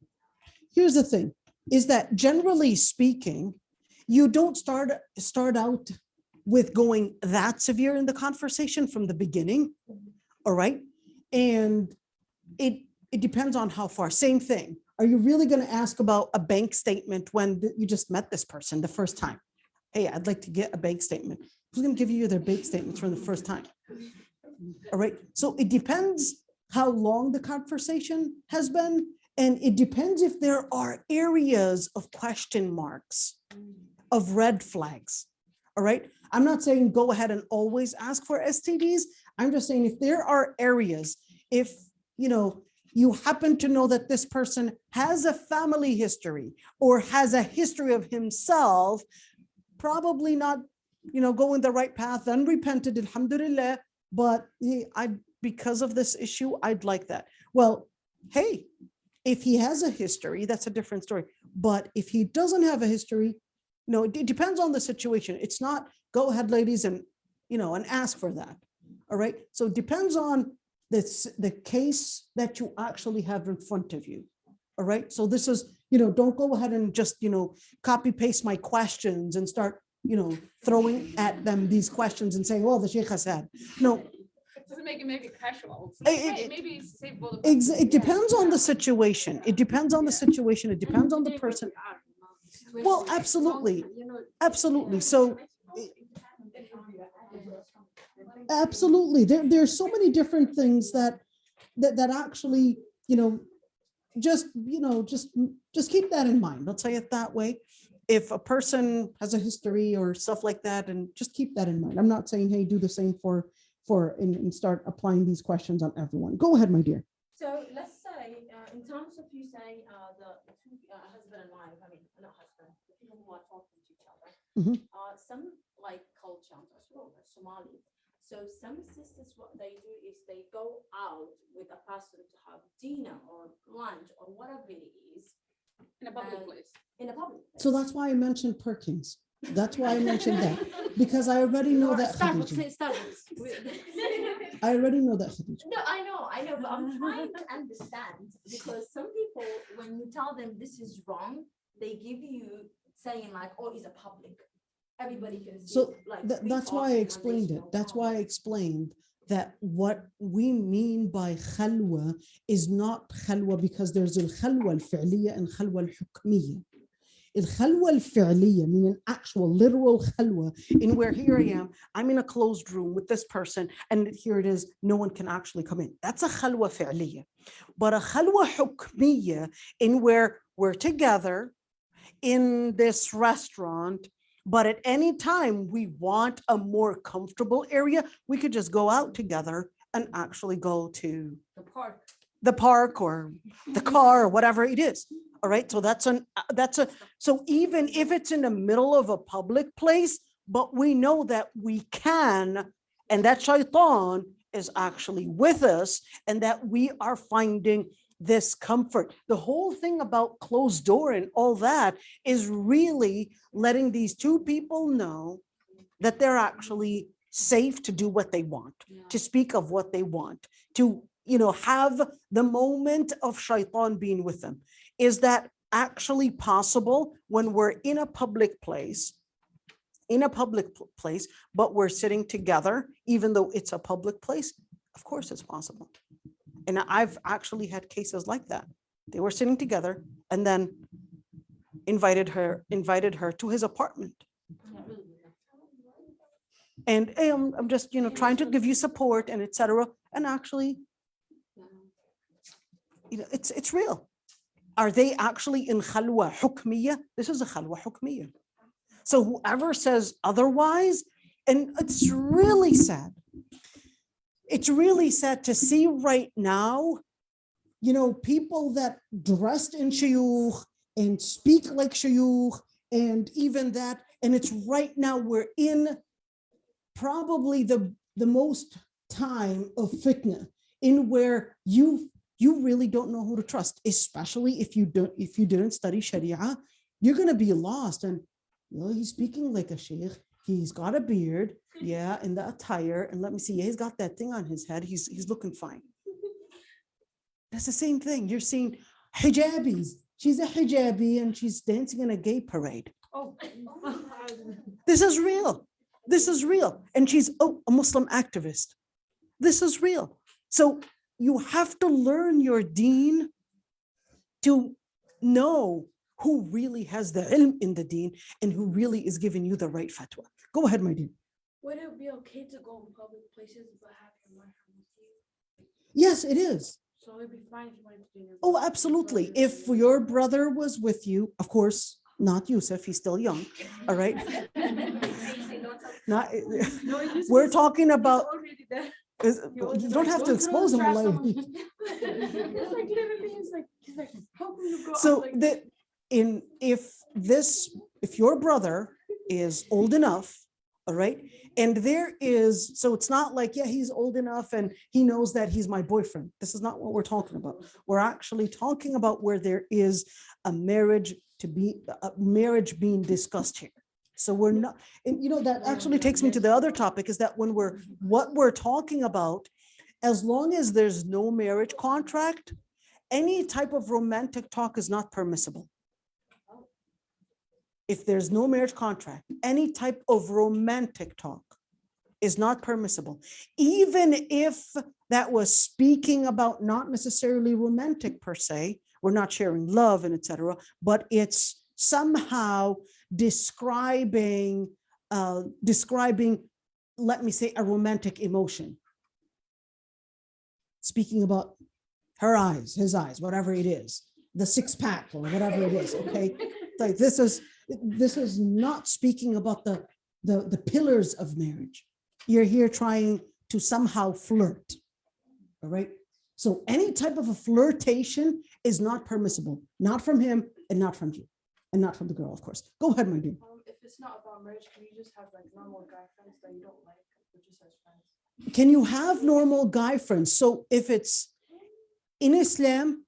Speaker 3: Here's the thing, is that generally speaking, you don't start out with going that severe in the conversation from the beginning. All right. And it depends on how far. Same thing. Are you really going to ask about a bank statement when you just met this person the first time? Hey, I'd like to get a bank statement. Who's going to give you their bank statements from the first time? All right. So it depends how long the conversation has been. And it depends if there are areas of question marks, of red flags. All right. I'm not saying go ahead and always ask for STDs. I'm just saying if there are areas, if you happen to know that this person has a family history or has a history of himself, probably not, going the right path, unrepented, alhamdulillah, but hey, because of this issue, I'd like that. Well, hey, if he has a history, that's a different story. But if he doesn't have a history, it depends on the situation. It's not go ahead, ladies, and ask for that. All right. So it depends on the case that you actually have in front of you. All right. So this is, don't go ahead and just, copy paste my questions and start, throwing at them these questions and saying, well, the sheikh has said. No.
Speaker 5: It doesn't make it casual.
Speaker 3: Maybe it depends on the situation. It depends on the situation. It depends on the person. Well, absolutely. Absolutely. So absolutely. There's so many different things that actually, just keep that in mind. Let's say it that way. If a person has a history or stuff like that, and just keep that in mind. I'm not saying, hey, do the same and start applying these questions on everyone. Go ahead, my dear.
Speaker 4: So let's say, in terms of you saying the two husband and wife, I mean, not husband, the people who are talking to each other, some like culture, Somali. So some sisters, what they do is they go out with a person to have dinner or lunch or whatever it is.
Speaker 5: In a public place.
Speaker 4: In a public place.
Speaker 3: So that's why I mentioned Perkins. That's why I mentioned that, because I already know that.
Speaker 4: Starbucks.
Speaker 3: I already know that.
Speaker 4: No, I know, but I'm trying to understand, because some people, when you tell them this is wrong, they give you saying like, oh, it's a public. Everybody can see.
Speaker 3: So
Speaker 4: Like,
Speaker 3: that's why I explained it. That's why I explained that what we mean by khalwa is not khalwa, because there's al-khalwa al-fi'liya and khalwa al-hukmiyya. Al-khalwa al-fi'liya, meaning actual literal khalwa, in where here I am, I'm in a closed room with this person, and here it is, no one can actually come in. That's a khalwa fi'liya. But a khalwa hukmiyya, in where we're together in this restaurant, but at any time we want a more comfortable area, we could just go out together and actually go to the park or the car or whatever it is. All right. So so even if it's in the middle of a public place, but we know that we can, and that shaitan is actually with us, and that we are finding this comfort. The whole thing about closed door and all that is really letting these two people know that they're actually safe to do what they want, to speak of what they want, to, have the moment of shaitan being with them. Is that actually possible when we're in a public place
Speaker 1: in a public place, but we're sitting together, even though it's a public place, of course it's possible. And I've actually had cases like that. They were sitting together and then invited her to his apartment. And hey, I'm just, trying to give you support and etc. And actually, it's real. Are they actually in khalwa hukmiya? This is a khalwa hukmiya. So whoever says otherwise, and it's really sad. It's really sad to see right now, people that dressed in shuyukh and speak like shuyukh and even that. And it's right now we're in probably the most time of fitna in where you really don't know who to trust, especially if you didn't study Sharia, you're going to be lost. And he's speaking like a sheikh. He's got a beard, and the attire. And let me see, he's got that thing on his head. He's looking fine. That's the same thing. You're seeing hijabis. She's a hijabi and she's dancing in a gay parade.
Speaker 2: Oh.
Speaker 1: This is real. This is real. And she's a Muslim activist. This is real. So you have to learn your deen to know who really has the ilm in the deen and who really is giving you the right fatwa. Go ahead, my dear.
Speaker 4: Would it be okay to go in public places but have your mahram with you?
Speaker 1: Yes, it is.
Speaker 2: So it'd be fine if you wanted to do your.
Speaker 1: Oh, absolutely. If your brother was with you, of course, not Yusuf, he's still young. All right. Not, we're talking about. You don't have to expose him. So if your brother is old enough, all right, and so it's not like, he's old enough and he knows that he's my boyfriend. This is not what we're talking about. We're actually talking about where there is a marriage being discussed here. So we're not, and that actually takes me to the other topic, is that what we're talking about, as long as there's no marriage contract, any type of romantic talk is not permissible. If there's no marriage contract, any type of romantic talk is not permissible. Even if that was speaking about not necessarily romantic per se, we're not sharing love and etc., but it's somehow describing, let me say, a romantic emotion. Speaking about her eyes, his eyes, whatever it is, the six pack or whatever it is, okay? Like this is not speaking about the pillars of marriage. You're here trying to somehow flirt, all right? So any type of a flirtation is not permissible, not from him and not from you. And not from the girl, of course. Go ahead, my dear.
Speaker 4: If it's not about marriage, can you just have like normal guy friends that you don't like, but just as friends?
Speaker 1: Can you have normal guy friends? So if it's in Islam,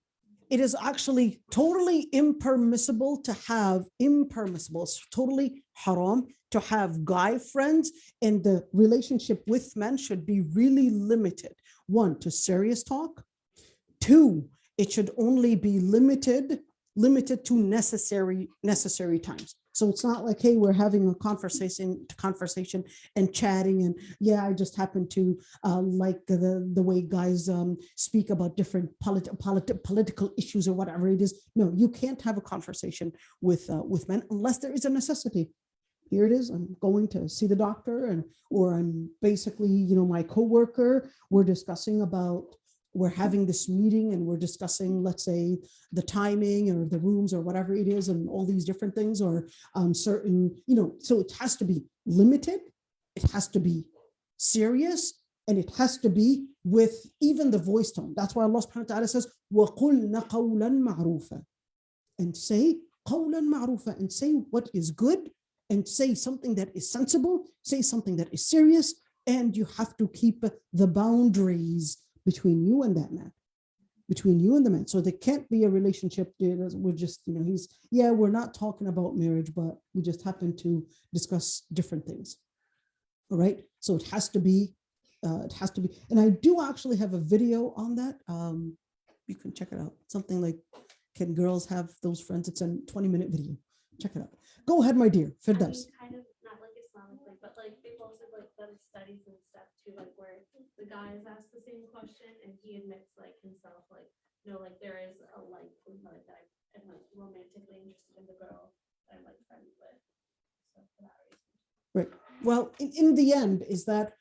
Speaker 1: it is actually totally impermissible, it's totally haram to have guy friends, and the relationship with men should be really limited. 1, to serious talk. 2, it should only be limited to necessary times. So it's not like, hey, we're having a conversation and chatting, and I just happen to like the way guys speak about different political issues or whatever it is. No, you can't have a conversation with men unless there is a necessity. Here it is. I'm going to see the doctor, or I'm basically, my coworker. We're having this meeting and we're discussing, let's say, the timing or the rooms or whatever it is, and all these different things, or certain, so it has to be limited, it has to be serious, and it has to be with even the voice tone. That's why Allah subhanahu wa ta'ala says, وَقُلْنَ قَوْلًا مَعْرُوفًا, and say قَوْلًا مَعْرُوفًا, and say what is good, and say something that is sensible, say something that is serious, and you have to keep the boundaries between you and that man, between you and the man. So there can't be a relationship. We're just, we're not talking about marriage, but we just happen to discuss different things. All right. So it has to be, and I do actually have a video on that. You can check it out. Something like, can girls have those friends? It's a 20-minute video. Check it out. Go ahead, my dear. Firdaus.
Speaker 4: Kind of not like
Speaker 2: done studies and stuff too, like where the guy is asked the same question and he admits like himself, like, no, like there is a like that I'm like romantically interested in the girl that I'm like friends with. So for that reason.
Speaker 3: Right. Well, in the end, is that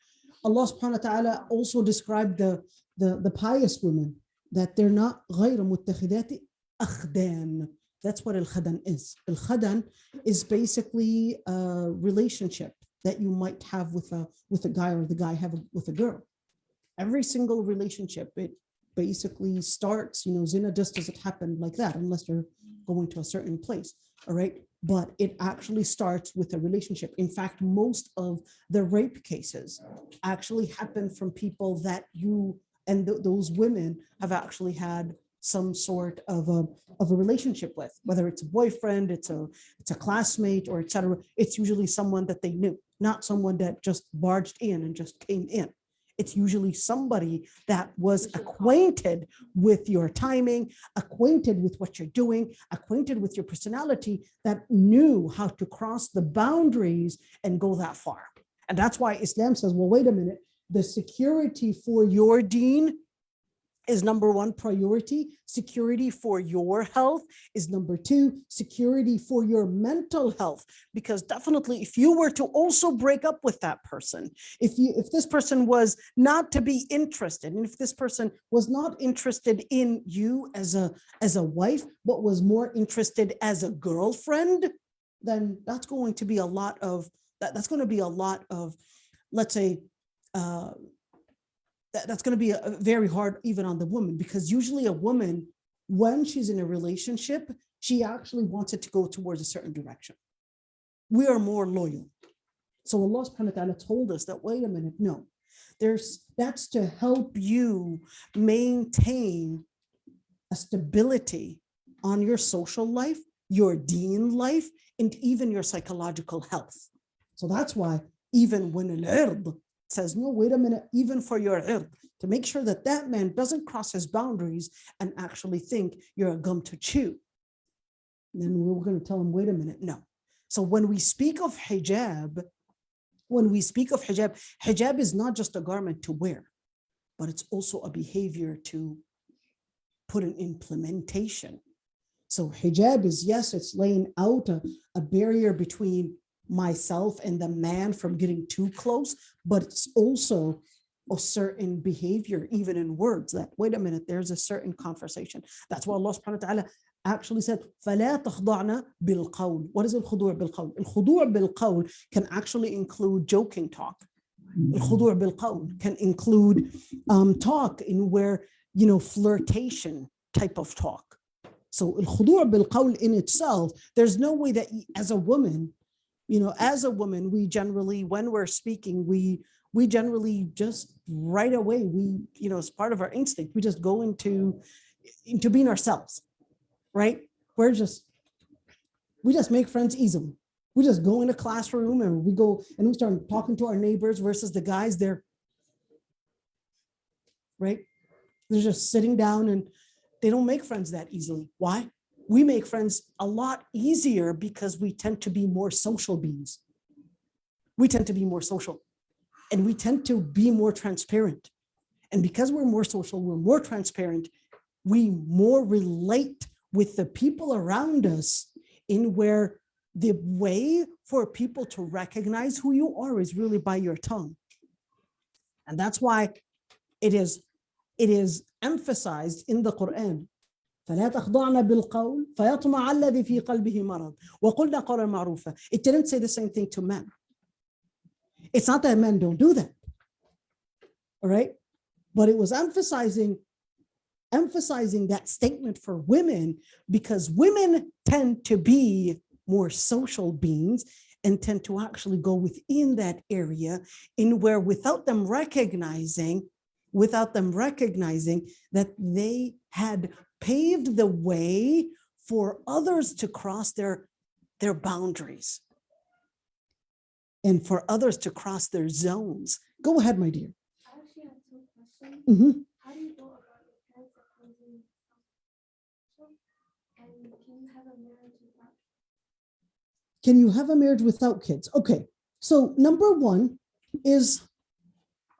Speaker 3: Allah subhanahu wa ta'ala also described the pious women, that they're not غير متخذات أخدان. That's what al-khadan is. Al-khadan is basically a relationship that you might have with a guy, or the guy have with a girl. Every single relationship, it basically starts, zina just doesn't happen like that unless you're going to a certain place. All right. But it actually starts with a relationship. In fact, most of the rape cases actually happen from people that you and those women have actually had some sort of a relationship with, whether it's a boyfriend, it's a classmate, or etc. It's usually someone that they knew, not someone that just barged in and just came in. It's usually somebody that was acquainted with your timing, acquainted with what you're doing, acquainted with your personality, that knew how to cross the boundaries and go that far. And that's why Islam says, well, wait a minute, the security for your deen is number one priority. Security for your health is number two. Security for your mental health, because definitely if you were to also break up with that person, if this person was not to be interested, and if this person was not interested in you as a wife, but was more interested as a girlfriend, then that's going to be a lot of, let's say, that's going to be very hard even on the woman, because usually a woman, when she's in a relationship, she actually wants it to go towards a certain direction. We are more loyal. So Allah subhanahu wa ta'ala told us that, wait a minute, no, that's to help you maintain a stability on your social life, your deen life, and even your psychological health. So that's why even when al-ird says, no, wait a minute, even for your ird, to make sure that that man doesn't cross his boundaries and actually think you're a gum to chew. And then we're going to tell him, wait a minute, no. So when we speak of hijab, hijab is not just a garment to wear, but it's also a behavior to put in implementation. So hijab is, yes, it's laying out a barrier between myself and the man from getting too close, but it's also a certain behavior, even in words, that, wait a minute, there's a certain conversation. That's why Allah subhanahu wa ta'ala actually said, فَلَا تَخْضَعْنَا بِالْقَوْلِ. What is الخضوع بالقول? الخضوع بالقول can actually include joking talk. الخضوع بالقول can include talk in where, flirtation type of talk. So الخضوع بالقول in itself, there's no way that as a woman, we generally, when we're speaking, we generally just right away, it's part of our instinct. We just go into being ourselves, right? We just make friends easily. We just go in a classroom and we start talking to our neighbors versus the guys there, right? They're just sitting down and they don't make friends that easily. Why? We make friends a lot easier because we tend to be more social beings. We tend to be more social and we tend to be more transparent. And because we're more social, we're more transparent, we more relate with the people around us, in where the way for people to recognize who you are is really by your tongue. And that's why it is emphasized in the Quran. فلا تخضعن بالقول فيطمع الذي في قلبه مرض وقلنا قولا معروفا. It didn't say the same thing to men. It's not that men don't do that, all right? But it was emphasizing that statement for women, because women tend to be more social beings and tend to actually go within that area, in where without them recognizing that they had paved the way for others to cross their boundaries and for others to cross their zones. Go ahead, my dear.
Speaker 2: I actually have two questions.
Speaker 3: Mhm.
Speaker 2: How do you go about your parents opposing, and can you have a marriage without?
Speaker 3: Can you have a marriage without kids? Okay, so number one, is,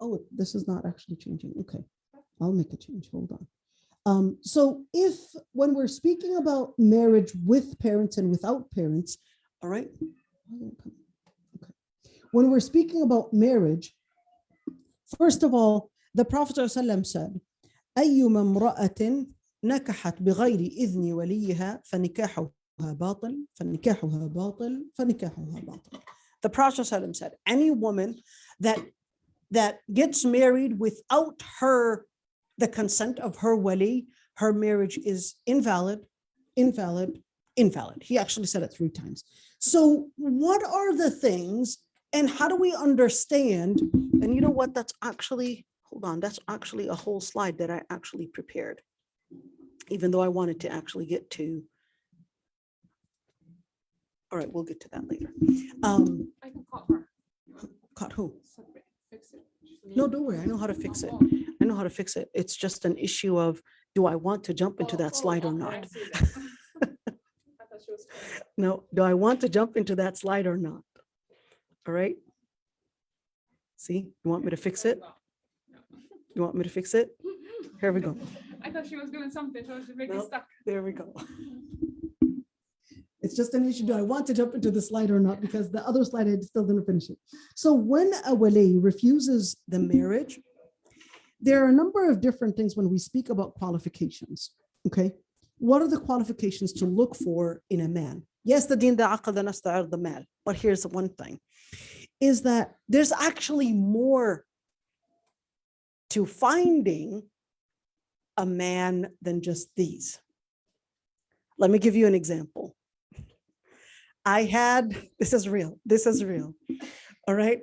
Speaker 3: oh, this is not actually changing. Okay, I'll make a change. Hold on. So if when we're speaking about marriage with parents and without parents, all right. Okay. When we're speaking about marriage, first of all, the Prophet ﷺ said, أيما امرأة نكحت بغير إذن وليها فنكاحها باطل فنكاحها باطل فنكاحها باطل. The Prophet ﷺ said, any woman that gets married without the consent of her wali, her marriage is invalid, invalid, invalid. He actually said it 3 times. So what are the things and how do we understand? And you know what, that's actually, hold on, that's actually a whole slide that I actually prepared, even though I wanted to actually get to. All right, we'll get to that later.
Speaker 5: I can call her.
Speaker 3: Caught who?
Speaker 5: Separate, fix it.
Speaker 3: No, don't worry, I know how to fix it. I know how to fix it. It's just an issue of, do I want to jump into that slide or
Speaker 5: Okay,
Speaker 3: not?
Speaker 5: I see that. I thought she was trying.
Speaker 3: No, do I want to jump into that slide or not? All right. See, you want me to fix it? You want me to fix it? Here we go.
Speaker 5: I thought she was doing something, so she making
Speaker 3: Nope.
Speaker 5: stuck.
Speaker 3: There we go. It's just an issue. Do I want to jump into the slide or not? Because the other slide, I still didn't finish it. So when a wali refuses the marriage, there are a number of different things when we speak about qualifications. Okay. What are the qualifications to look for in a man? Yes, the deen, the aql, the nasta'ir, the mal. But here's the one thing, is that there's actually more to finding a man than just these. Let me give you an example. This is real. All right.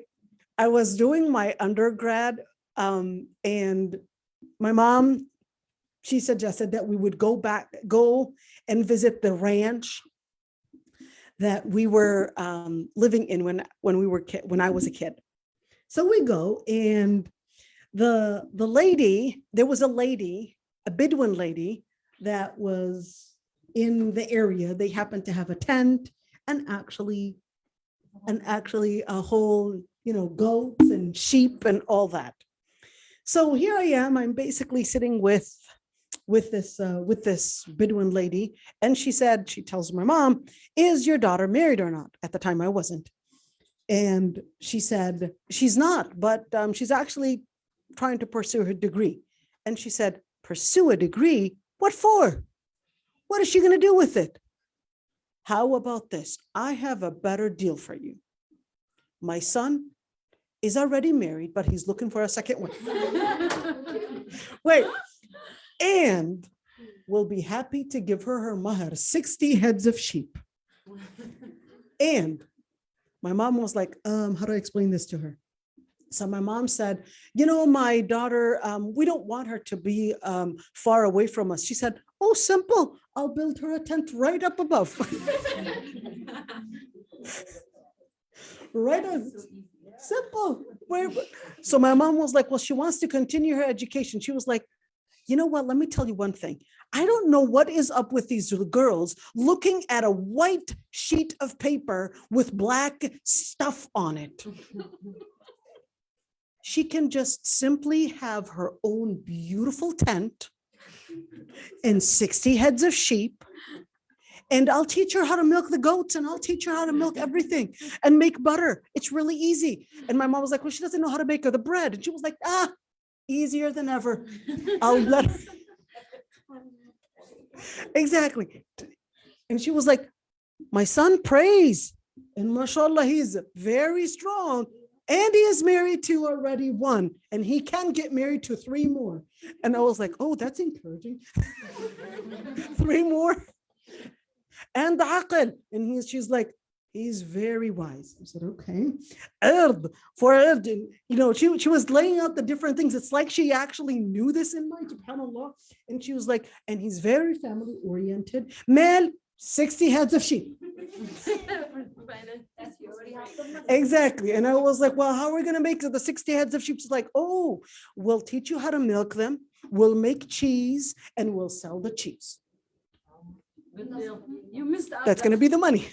Speaker 3: I was doing my undergrad and my mom, she suggested that we would go and visit the ranch that we were living in when I was a kid. So we go, and the lady, there was a lady, a Bedouin lady that was in the area. They happened to have a tent and actually a whole, goats and sheep and all that. So here I am, I'm basically sitting with this Bedouin lady. And she tells my mom, is your daughter married or not? At the time I wasn't. And she said, she's not, but she's actually trying to pursue her degree. And she said, pursue a degree? What for? What is she going to do with it? How about this? I have a better deal for you. My son is already married, but he's looking for a second one. Wait, and we'll be happy to give her mahar, 60 heads of sheep. And my mom was like, how do I explain this to her? So my mom said, my daughter, we don't want her to be far away from us. She said, oh, simple. I'll build her a tent right up above. Right on. Simple. So my mom was like, well, she wants to continue her education. She was like, you know what? Let me tell you one thing. I don't know what is up with these girls looking at a white sheet of paper with black stuff on it. She can just simply have her own beautiful tent and 60 heads of sheep. And I'll teach her how to milk the goats, and I'll teach her how to milk everything and make butter. It's really easy. And my mom was like, well, she doesn't know how to make the bread. And she was like, easier than ever. I'll let her. Exactly. And she was like, my son prays, and mashallah, he's very strong. And he is married to already 1, and he can get married to 3 more. And I was like, oh, that's encouraging. 3 more. And the aql. And she's like, he's very wise. I said, okay. She was laying out the different things. It's like she actually knew this in mind, subhanAllah. And she was like, and he's very family oriented. Male, 60 heads of sheep. Exactly. And I was like, well, how are we going to make the 60 heads of sheep? She's like, oh, we'll teach you how to milk them. We'll make cheese, and we'll sell the cheese.
Speaker 2: Good deal. You missed out.
Speaker 3: That's going to be the money.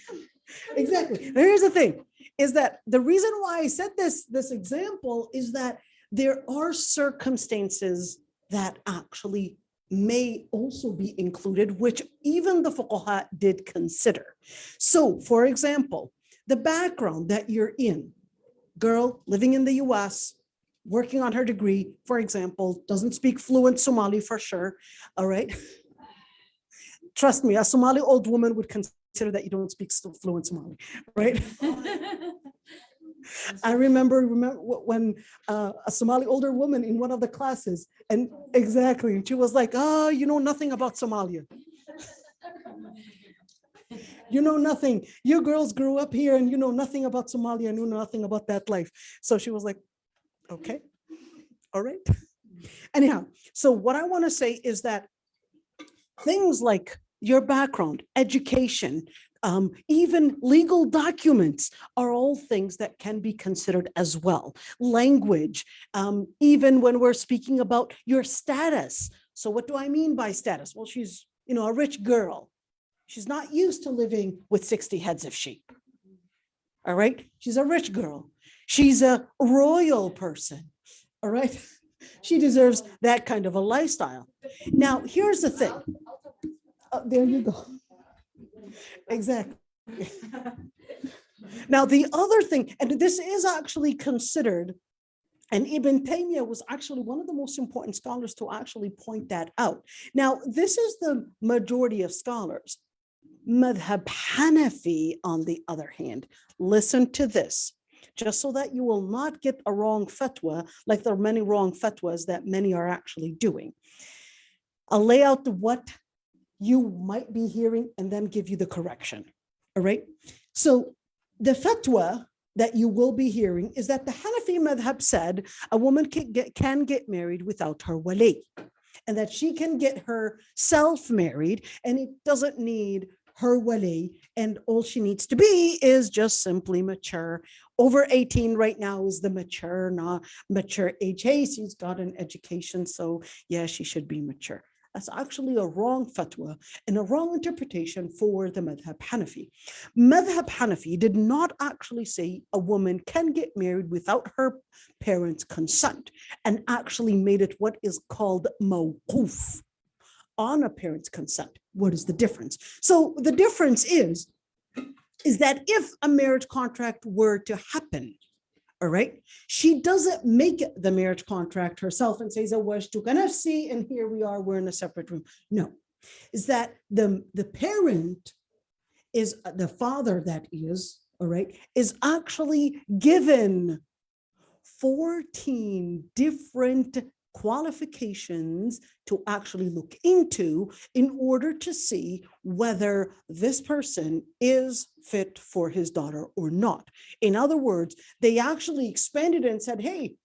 Speaker 3: Exactly. Now, here's the thing, is that the reason why I said this example is that there are circumstances that actually may also be included, which even the fuqaha did consider. So, for example, the background that you're in, girl living in the US, working on her degree, for example, doesn't speak fluent Somali for sure, all right? Trust me, a Somali old woman would consider that you don't speak fluent Somali, right? I remember when a Somali older woman in one of the classes, and exactly, and she was like, oh, you know nothing about Somalia. You know nothing. You girls grew up here and you know nothing about Somalia and you know nothing about that life. So she was like, okay, all right. Anyhow, so what I want to say is that things like your background, education, even legal documents are all things that can be considered as well. Language, even when we're speaking about your status. So what do I mean by status? Well, she's, a rich girl. She's not used to living with 60 heads of sheep. All right. She's a rich girl. She's a royal person. All right. She deserves that kind of a lifestyle. Now, here's the thing. There you go. Exactly. Now, the other thing, and this is actually considered, and Ibn Taymiyyah was actually one of the most important scholars to actually point that out. Now, this is the majority of scholars. Madhab Hanafi, on the other hand, listen to this, just so that you will not get a wrong fatwa, like there are many wrong fatwas that many are actually doing. I'll lay out what you might be hearing and then give you the correction. All right. So the fatwa that you will be hearing is that the Hanafi madhab said a woman can get married without her wali, and that she can get herself married and it doesn't need her wali, and all she needs to be is just simply mature. Over 18 right now is the mature age. Hey, she's got an education, so yeah, she should be mature. That's actually a wrong fatwa and a wrong interpretation for the Madhab Hanafi. Madhab Hanafi did not actually say a woman can get married without her parents' consent, and actually made it what is called mawquf, on a parent's consent. What is the difference? So the difference is that if a marriage contract were to happen, all right, she doesn't make the marriage contract herself and says, "Zawwajtuka nafsi," and here we are, we're in a separate room. No, is that the parent is the father, that is, all right, is actually given 14 different qualifications to actually look into in order to see whether this person is fit for his daughter or not. In other words, they actually expanded and said, hey,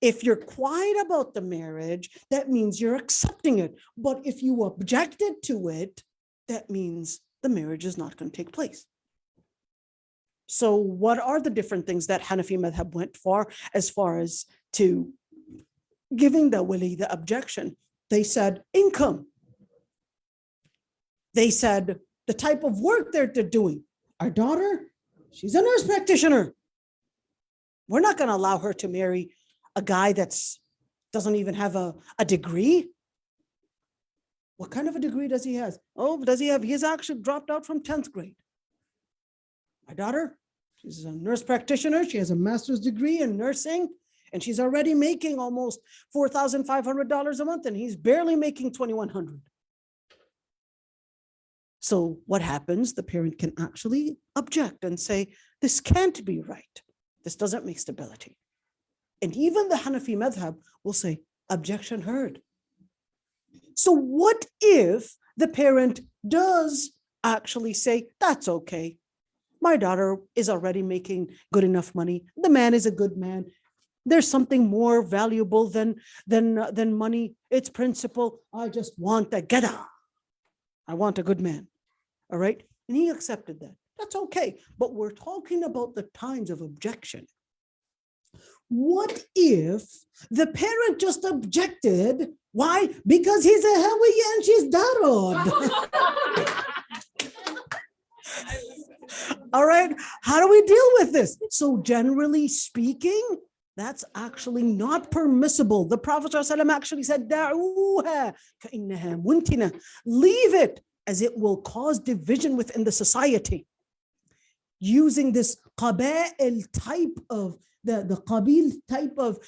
Speaker 3: if you're quiet about the marriage, that means you're accepting it. But if you objected to it, that means the marriage is not going to take place. So what are the different things that Hanafi madhab went for as far as to giving the wali the objection? They said income. They said the type of work they're doing. Our daughter, she's a nurse practitioner. We're not going to allow her to marry a guy doesn't even have a degree. What kind of a degree does he have? Oh, does he have? He's actually dropped out from 10th grade. My daughter, she's a nurse practitioner. She has a master's degree in nursing, and she's already making almost $4,500 a month, and he's barely making $2,100. So what happens? The parent can actually object and say, this can't be right. This doesn't make stability. And even the Hanafi madhab will say, objection heard. So what if the parent does actually say, that's okay. My daughter is already making good enough money. The man is a good man. There's something more valuable than money. It's principle. I just want a gada. I want a good man. All right. And he accepted that. That's okay. But we're talking about the times of objection. What if the parent just objected? Why? Because he's a Hawi and she's Darod. with this. So generally speaking, that's actually not permissible. The Prophet ﷺ actually said, "Da'uha ka'innaha muntina." Leave it, as it will cause division within the society. Using this qaba'il type of the qabil type of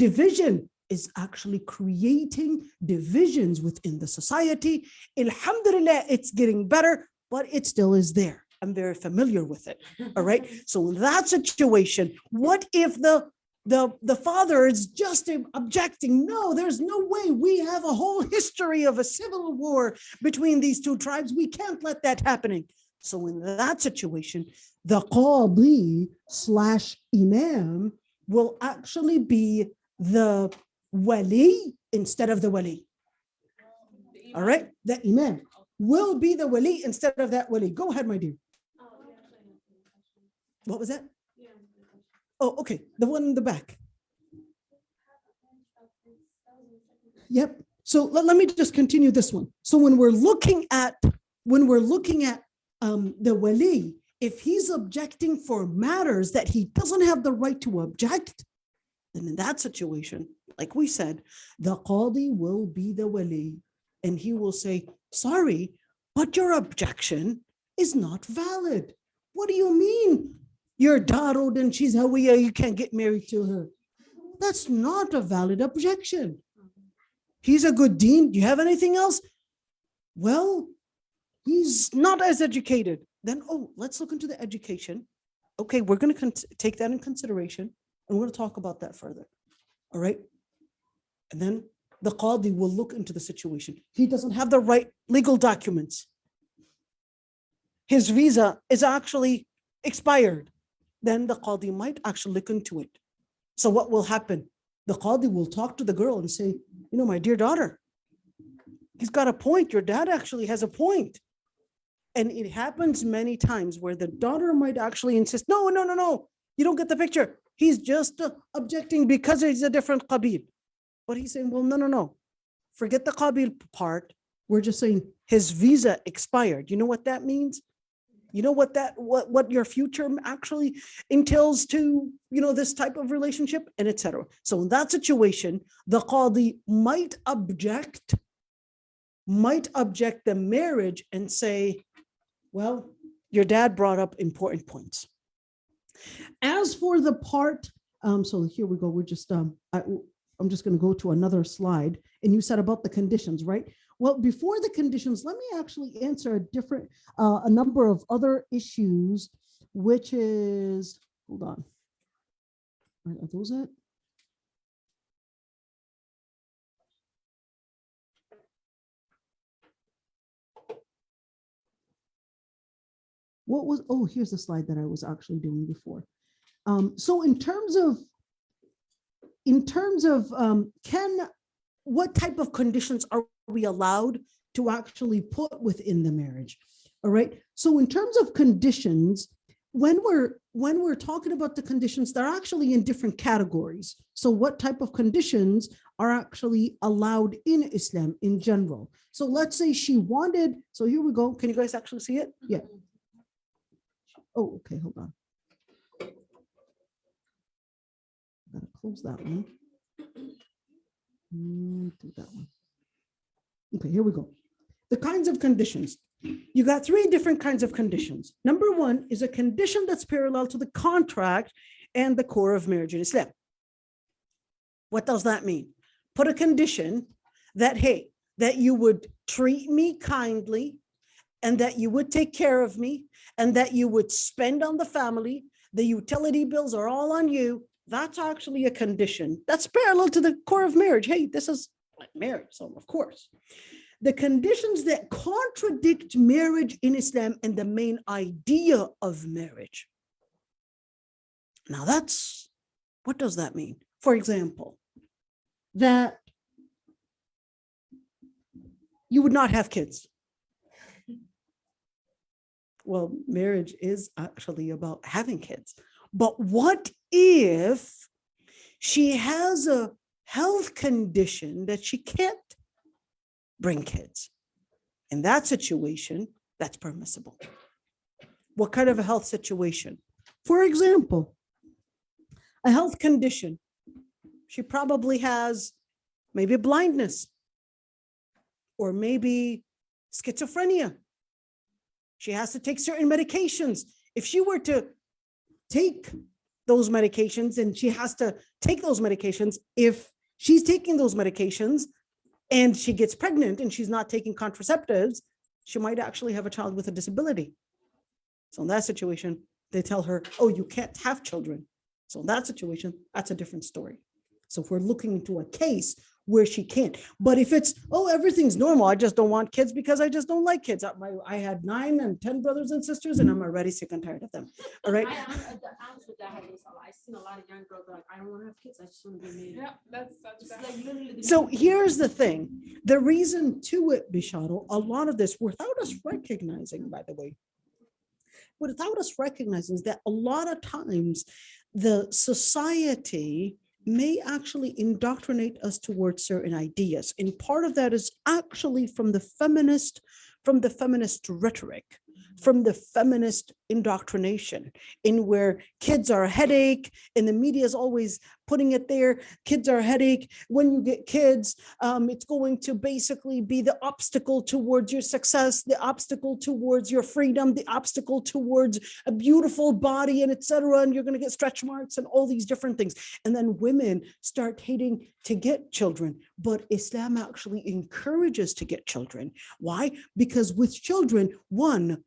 Speaker 3: division is actually creating divisions within the society. Alhamdulillah, it's getting better, but it still is there. I'm very familiar with it. All right. So in that situation, what if the father is just objecting? No, there's no way. We have a whole history of a civil war between these two tribes. We can't let that happening. So in that situation, the qadi / imam will actually be the wali instead of the wali. All right, the imam will be the wali instead of that wali. Go ahead, my dear. What was that? Oh, okay, the one in the back. Yep. So let me just continue this one. So when we're looking at the wali, if he's objecting for matters that he doesn't have the right to object, then in that situation, like we said, the qadi will be the wali, and he will say, sorry, but your objection is not valid. What do you mean? You're darud and she's Hawiya, you can't get married to her. That's not a valid objection. He's a good deen. Do you have anything else? Well, he's not as educated. Then, let's look into the education. Okay, we're going to take that in consideration, and we're going to talk about that further. All right? And then the qadi will look into the situation. He doesn't have the right legal documents. His visa is actually expired. Then the qadi might actually look into it. So what will happen? The qadi will talk to the girl and say, my dear daughter, he's got a point. Your dad actually has a point. And it happens many times where the daughter might actually insist, no, you don't get the picture. He's just objecting because he's a different qabil. But he's saying, well, no. Forget the qabil part. We're just saying his visa expired. You know what that means? You know what your future actually entails to, this type of relationship, and etc. So in that situation, the qadi might object the marriage and say, well, your dad brought up important points. As for the part, so here we go. We're just, I'm just going to go to another slide. And you said about the conditions, right? Well, before the conditions, let me actually answer a number of other issues, which is, hold on. Are those it? Here's the slide that I was actually doing before. So in terms of what type of conditions are we allowed to actually put within the marriage? All right. So in terms of conditions, when we're talking about the conditions, they're actually in different categories. So what type of conditions are actually allowed in Islam in general? So let's say she wanted, so here we go. Can you guys actually see it? Yeah. Oh, okay, hold on. Gotta close that one. Do that one. Okay, here we go. The kinds of conditions. You got 3 different kinds of conditions. Number 1 is a condition that's parallel to the contract and the core of marriage in Islam. What does that mean? Put a condition that, hey, that you would treat me kindly, and that you would take care of me, and that you would spend on the family. The utility bills are all on you. That's actually a condition that's parallel to the core of marriage. Hey, this is like marriage, so of course. The conditions that contradict marriage in Islam and the main idea of marriage. Now what does that mean? For example, that you would not have kids. Well, marriage is actually about having kids. But what if she has a health condition that she can't bring kids? In that situation, that's permissible. What kind of a health situation? For example, a health condition. She probably has maybe blindness or maybe schizophrenia. She has to take certain medications. If she were to take those medications and she has to take those medications, if she's taking those medications and she gets pregnant and she's not taking contraceptives, she might actually have a child with a disability. So in that situation, they tell her, oh, you can't have children. So in that situation, that's a different story. So if we're looking into a case where she can't, but if it's, oh, everything's normal, I just don't want kids because I just don't like kids. I had 9 and 10 brothers and sisters and I'm already sick and tired of them. All right.
Speaker 2: I answered that. I've seen a lot of young girls that are like, I don't want to have kids. I just want to be married.
Speaker 5: Yeah, that's
Speaker 2: It's
Speaker 5: that.
Speaker 2: like literally the
Speaker 3: So here's the thing. The reason to it, Bisharo, a lot of this without us recognizing, by the way, without us recognizing is that a lot of times the society may actually indoctrinate us towards certain ideas. And part of that is actually from the feminist rhetoric, from the feminist indoctrination, in where kids are a headache and the media is always putting it there. Kids are a headache. When you get kids, it's going to basically be the obstacle towards your success, the obstacle towards your freedom, the obstacle towards a beautiful body and etc. And you're going to get stretch marks and all these different things. And then women start hating to get children, but Islam actually encourages to get children. Why? Because with children, one,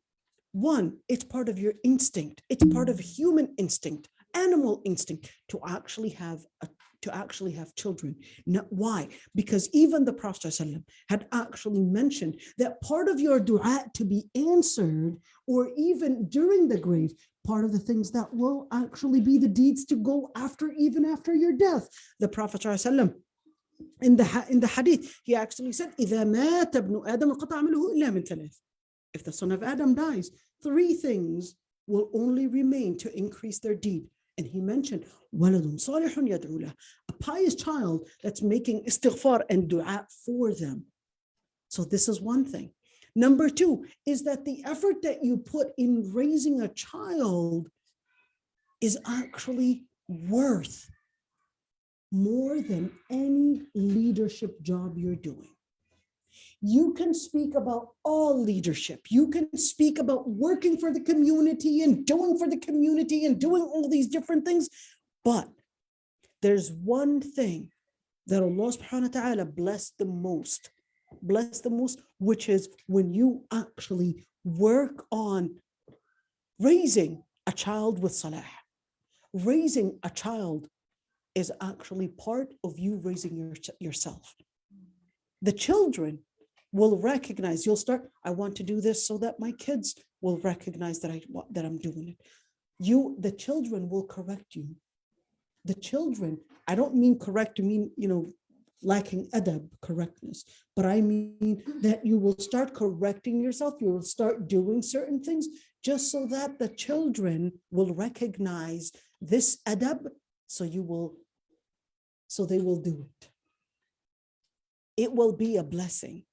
Speaker 3: it's part of your instinct. It's part of human instinct, animal instinct to actually have children. Now, why? Because even the Prophet ﷺ had actually mentioned that part of your dua to be answered, or even during the grave, part of the things that will actually be the deeds to go after, even after your death. The Prophet ﷺ, in the hadith, he actually said, إِذَا مَاتَ ابْنُ آدَمَ قَطَعَ عَمَلُهُ إِلَّا مِنْ ثَلَاثٍ. If the son of Adam dies, 3 things will only remain to increase their deed. And he mentioned, وَلَدٌ صَالِحٌ يَدْعُو لَهُ, a pious child that's making istighfar and dua for them. So this is one thing. Number 2 is that the effort that you put in raising a child is actually worth more than any leadership job you're doing. You can speak about all leadership. You can speak about working for the community and doing for the community and doing all these different things. But there's one thing that Allah subhanahu wa ta'ala blessed the most, which is when you actually work on raising a child with salah. Raising a child is actually part of you raising yourself. The children will recognize, you'll start, I want to do this so that my kids will recognize that I'm doing it. The children will correct you. The children, I don't mean correct to mean, lacking adab, correctness, but I mean that you will start correcting yourself. You will start doing certain things just so that the children will recognize this adab, so they will do it. It will be a blessing.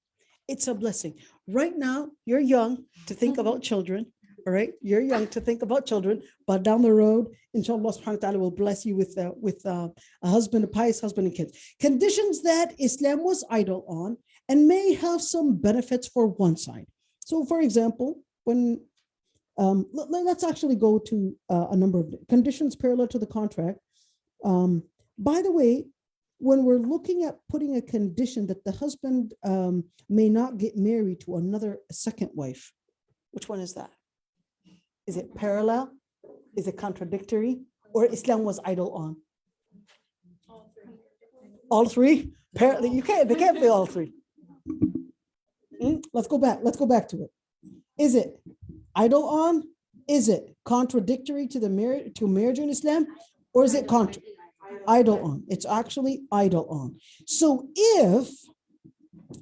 Speaker 3: It's a blessing. Right now, you're young to think about children, all right? You're young to think about children, but down the road, inshallah subhanahu wa ta'ala will bless you with a husband, a pious husband and kids. Conditions that Islam was idle on and may have some benefits for one side. So for example, when, let's actually go to a number of conditions parallel to the contract. By the way, when we're looking at putting a condition that the husband may not get married to a second wife, which one is that? Is it parallel? Is it contradictory? Or Islam was idle on? All three? They can't be all three. Let's go back to it. Is it idle on? Is it contradictory to marriage in Islam? Or is it idle on? It's actually idle on. So if,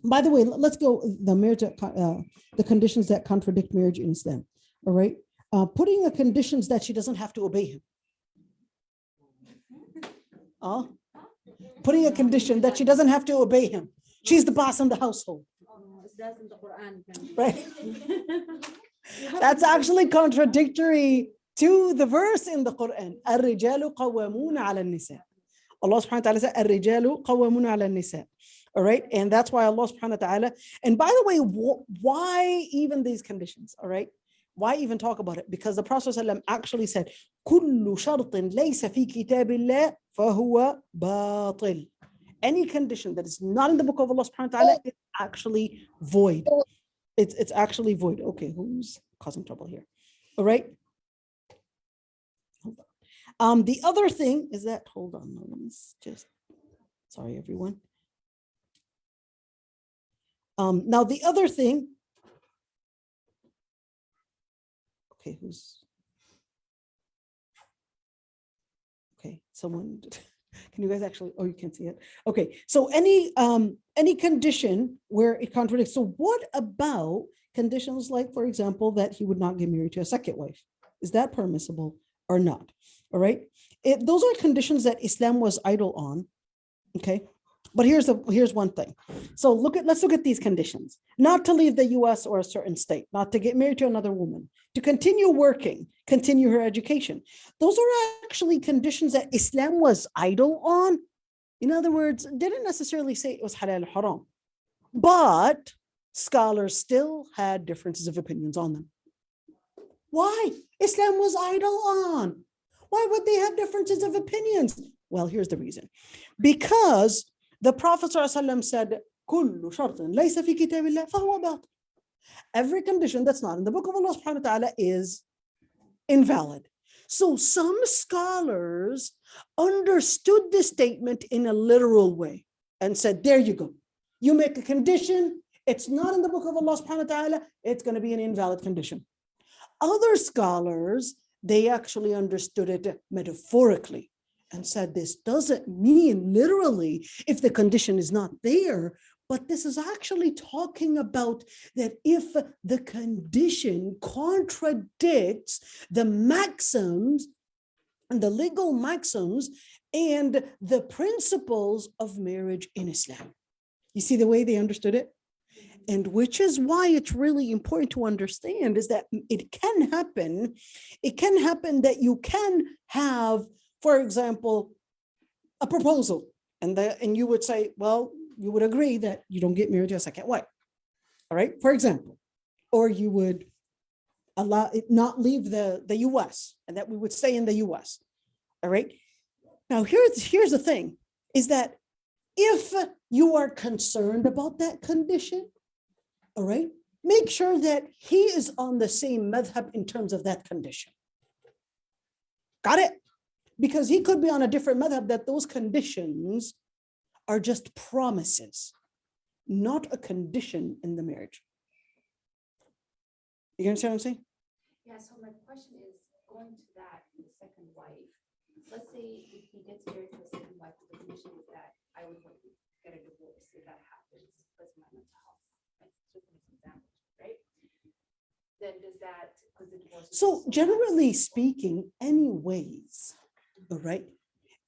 Speaker 3: by the way, let's go the conditions that contradict marriage in Islam. All right, putting a conditions that she doesn't have to obey him. Putting a condition that she doesn't have to obey him. She's the boss in the household. Right. That's actually contradictory to the verse in the Quran, الرجال قوامون على النساء. Allah subhanahu wa ta'ala said, الرجال قوامون على النساء. All right. And that's why Allah subhanahu wa ta'ala, and by the way, why even these conditions? All right. Why even talk about it? Because the Prophet ﷺ actually said, كل شرط ليس في كتاب الله فهو باطل. Any condition that is not in the book of Allah subhanahu wa ta'ala is actually void. It's actually void. Okay, who's causing trouble here? All right. The other thing is that, hold on, let's just, sorry, everyone. Now the other thing, okay, someone, can you guys actually, oh, you can see it. Okay, so any condition where it contradicts. So what about conditions like, for example, that he would not get married to a second wife? Is that permissible or not? All right. Those are conditions that Islam was idle on. Okay. But here's one thing. So let's look at these conditions. Not to leave the US or a certain state, not to get married to another woman, to continue working, continue her education. Those are actually conditions that Islam was idle on. In other words, didn't necessarily say it was halal or haram, but scholars still had differences of opinions on them. Why? Islam was idle on. Why would they have differences of opinions? Well, here's the reason. Because the Prophet ﷺ said, كل شرط ليس في كتاب الله فهو باطل. Every condition that's not in the book of Allah subhanahu wa ta'ala is invalid. So some scholars understood this statement in a literal way and said, there you go. You make a condition, it's not in the book of Allah subhanahu wa ta'ala, it's going to be an invalid condition. Other scholars, they actually understood it metaphorically and said this doesn't mean literally if the condition is not there, but this is actually talking about that if the condition contradicts the maxims and the legal maxims and the principles of marriage in Islam. You see the way they understood it? And which is why it's really important to understand is that it can happen that you can have, for example, a proposal, and you would say, well, you would agree that you don't get married to a second wife, all right, for example, or you would allow it not leave the US and that we would stay in the US, all right? Now, here's the thing, is that if you are concerned about that condition, all right, make sure that he is on the same madhab in terms of that condition. Got it? Because he could be on a different madhab, that those conditions are just promises, not a condition in the marriage. You understand what I'm saying?
Speaker 4: Yeah, so my question is going to that, the second wife. Let's say if he gets married to a second wife, the condition is that I would want to get a divorce if that happens because my mental health. Just an example, right? Then does that, because the divorce is
Speaker 3: So generally speaking, anyways, all right,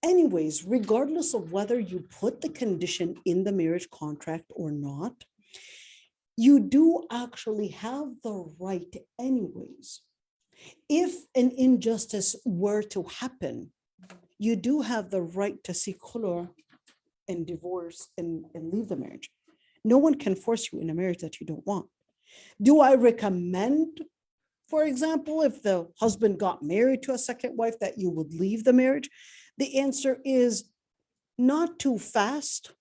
Speaker 3: anyways, regardless of whether you put the condition in the marriage contract or not, you do actually have the right anyways. If an injustice were to happen, you do have the right to seek khulur and divorce and leave the marriage. No one can force you in a marriage that you don't want. Do I recommend, for example, if the husband got married to a second wife, that you would leave the marriage? The answer is not too fast.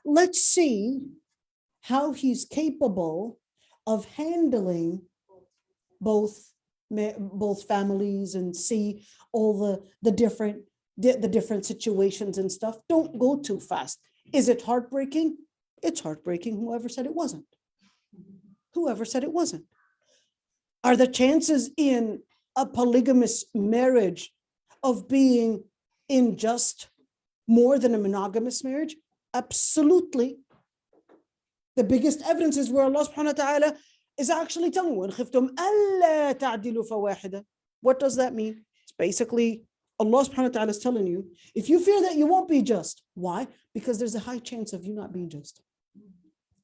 Speaker 3: Let's see how he's capable of handling both families and see all the different situations and stuff. Don't go too fast. Is it heartbreaking? It's heartbreaking. Whoever said it wasn't. Whoever said it wasn't. Are the chances in a polygamous marriage of being unjust more than a monogamous marriage? Absolutely. The biggest evidence is where Allah subhanahu wa ta'ala is actually telling you, what does that mean? It's basically Allah subhanahu wa ta'ala is telling you, if you fear that you won't be just, why? Because there's a high chance of you not being just.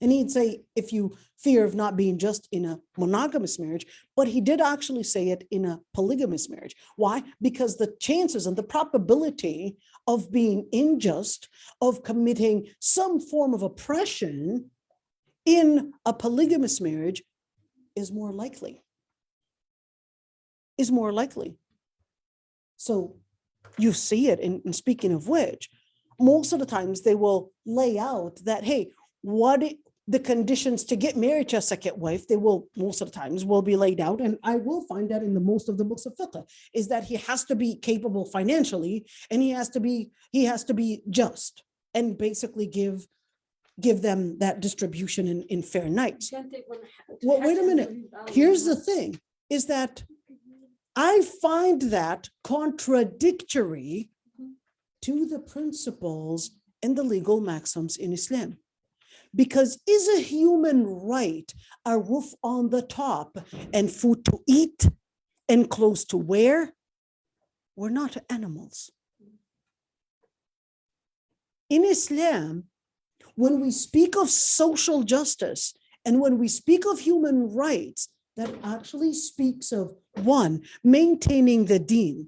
Speaker 3: And he'd say, if you fear of not being just in a monogamous marriage, but he did actually say it in a polygamous marriage. Why? Because the chances and the probability of being unjust, of committing some form of oppression in a polygamous marriage is more likely. Is more likely. So you see it in speaking of which, most of the times they will lay out that, hey, the conditions to get married to a second wife, they will most of the times will be laid out. And I will find that in the most of the books of fiqh, is that he has to be capable financially, and he has to be just and basically give them that distribution in fair nights.
Speaker 2: Can't take one.
Speaker 3: Well, wait a minute. Here's the thing, is that I find that contradictory to the principles and the legal maxims in Islam. Because is a human right a roof on the top and food to eat and clothes to wear? We're not animals. In Islam, when we speak of social justice and when we speak of human rights, that actually speaks of, one, maintaining the deen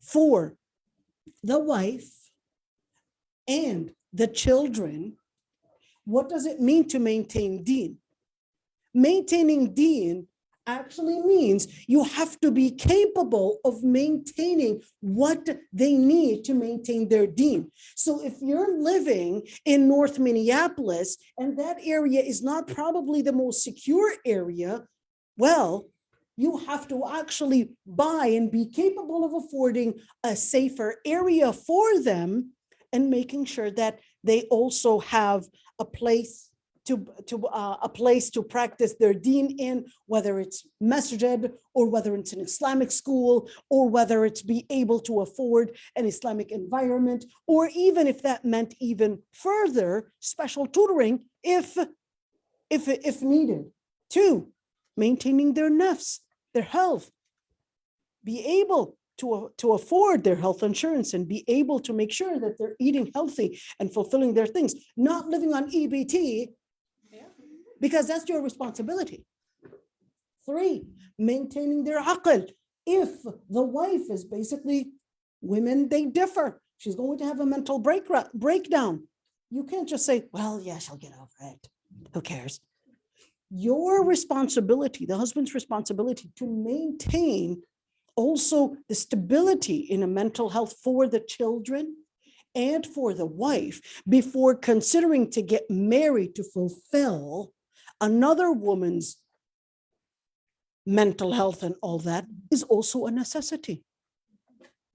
Speaker 3: for the wife and the children. What does it mean to maintain deen? Maintaining deen actually means you have to be capable of maintaining what they need to maintain their deen. So if you're living in North Minneapolis and that area is not probably the most secure area, well, you have to actually buy and be capable of affording a safer area for them and making sure that they also have a place to practice their deen in, whether it's masjid or whether it's an Islamic school, or whether it's be able to afford an Islamic environment, or even if that meant even further special tutoring if needed. Two, maintaining their nafs, their health, be able to afford their health insurance and be able to make sure that they're eating healthy and fulfilling their things, not living on EBT, because that's your responsibility. Three, maintaining their aql. If the wife is basically, women, they differ. She's going to have a mental breakdown. You can't just say, well, yeah, she'll get over it. Who cares? Your responsibility, the husband's responsibility, to maintain also the stability in a mental health for the children and for the wife before considering to get married to fulfill another woman's mental health and all that is also a necessity.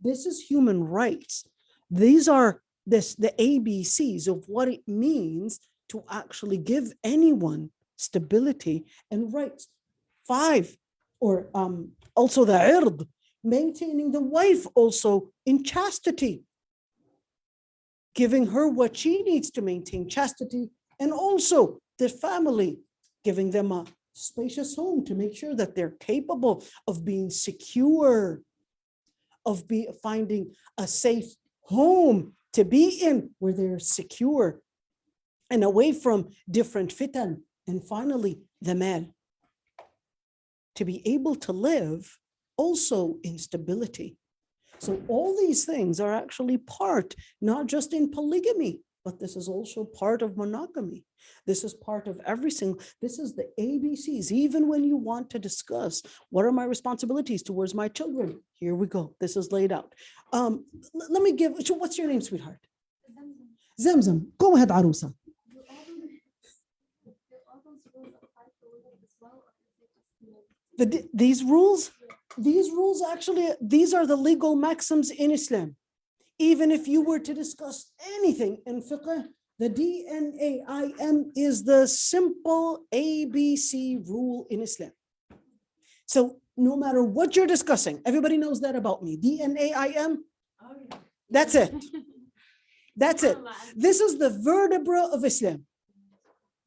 Speaker 3: This is human rights. These are the ABCs of what it means to actually give anyone stability and rights. Five, or also the ird, maintaining the wife also in chastity, giving her what she needs to maintain chastity, and also the family, giving them a spacious home to make sure that they're capable of being secure, of finding a safe home to be in where they're secure and away from different fitan. And finally, the man, to be able to live also in stability. So all these things are actually part, not just in polygamy, but this is also part of monogamy. This is part of this is the ABCs. Even when you want to discuss, what are my responsibilities towards my children? Here we go. This is laid out. Let me what's your name, sweetheart? Zamzam. Go ahead, Arusa. These rules actually, these are the legal maxims in Islam. Even if you were to discuss anything in fiqh, the DNAIM is the simple ABC rule in Islam. So no matter what you're discussing, everybody knows that about me. DNAIM, that's it. That's it. This is the vertebra of Islam.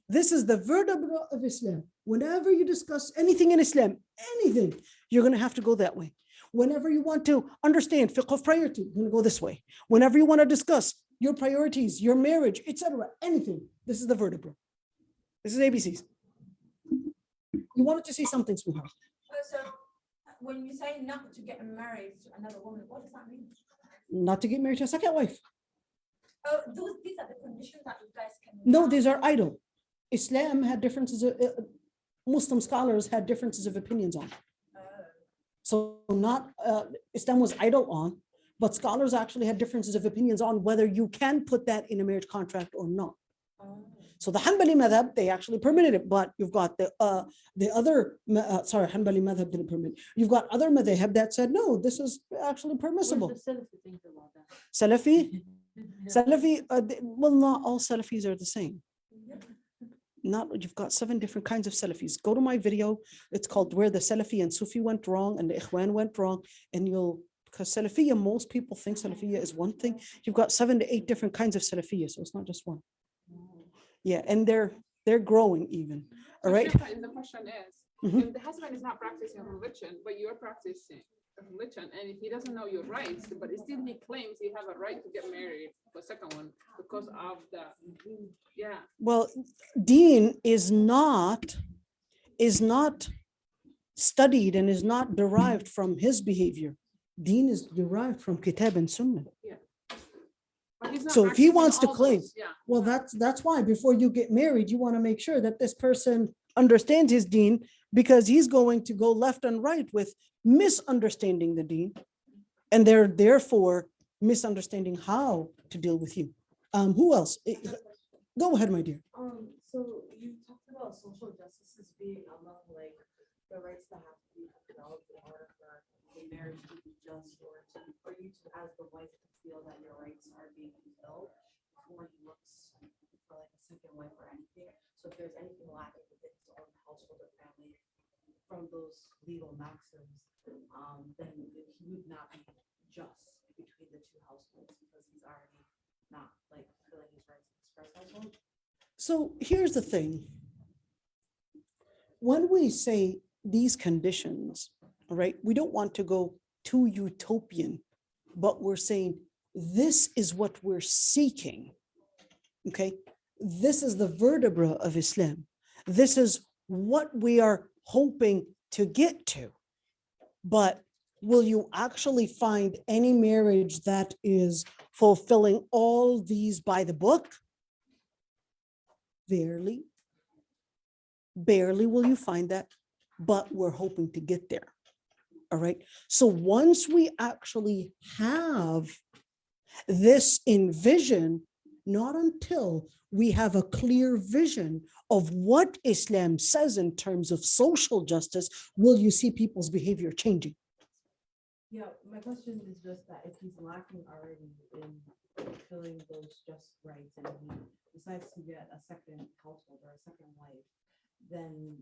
Speaker 3: This is the vertebra of Islam. Whenever you discuss anything in Islam, anything, you're going to have to go that way. Whenever you want to understand fiqh of priority, you're going to go this way. Whenever you want to discuss your priorities, your marriage, etc., anything, this is the vertebra. This is ABCs. You wanted to say something, sweetheart.
Speaker 4: So when you say not to get married to another woman, what does that mean?
Speaker 3: Not to get married to a second wife.
Speaker 4: Oh, these are the conditions that you guys can.
Speaker 3: No, these are idle. Islam had differences, Muslim scholars had differences of opinions on. So not, Islam was idle on, but scholars actually had differences of opinions on whether you can put that in a marriage contract or not. So the Hanbali madhab, they actually permitted it, but you've got the other, Hanbali madhab didn't permit. You've got other madhab that said, no, this is actually permissible.
Speaker 2: What does the Salafi think about that?
Speaker 3: Salafi, well, not all Salafis are the same. You've got 7 different kinds of Salafis. Go to my video. It's called Where the Salafi and Sufi Went Wrong and the Ikhwan Went Wrong. And because Salafiyya, most people think Salafiyya is one thing. You've got 7 to 8 different kinds of Salafiyya. So it's not just one. Yeah, and they're growing even. All right.
Speaker 5: And the question is,
Speaker 3: Mhm.
Speaker 5: if the husband is not practicing religion, but you're practicing religion, and if he doesn't know your rights, but still he claims he have a right to get married for a second one because of the, yeah.
Speaker 3: Well, Deen is not studied and is not derived from his behavior. Deen is derived from Kitab and Sunnah.
Speaker 5: But he's not
Speaker 3: So if he
Speaker 5: practicing
Speaker 3: wants to
Speaker 5: all
Speaker 3: claim,
Speaker 5: those, yeah.
Speaker 3: well, that's why before you get married, you want to make sure that this person understands his deen, because he's going to go left and right with misunderstanding the deen, and they're therefore misunderstanding how to deal with you. Who else? Go ahead, my dear.
Speaker 6: So you talked about social justices being among like the rights that have to be developed in order for a marriage to be just, or for you to, as the wife, to feel that your rights are being fulfilled before he looks for like a second wife or anything. So if there's anything lacking within his own household or family from those legal maxims, then he would not be just between the two households because he's already not like fulfilling his rights in express household.
Speaker 3: So here's the thing. When we say these conditions, all right, we don't want to go too utopian, but we're saying this is what we're seeking. Okay, this is the vertebra of Islam. This is what we are hoping to get to. But will you actually find any marriage that is fulfilling all these by the book? Barely. Barely will you find that, but we're hoping to get there. All right. So once we actually have this in vision, not until we have a clear vision of what Islam says in terms of social justice, will you see people's behavior changing.
Speaker 6: Yeah, my question is just that if he's lacking already in fulfilling those just rights and he decides to get a second household or a second wife, then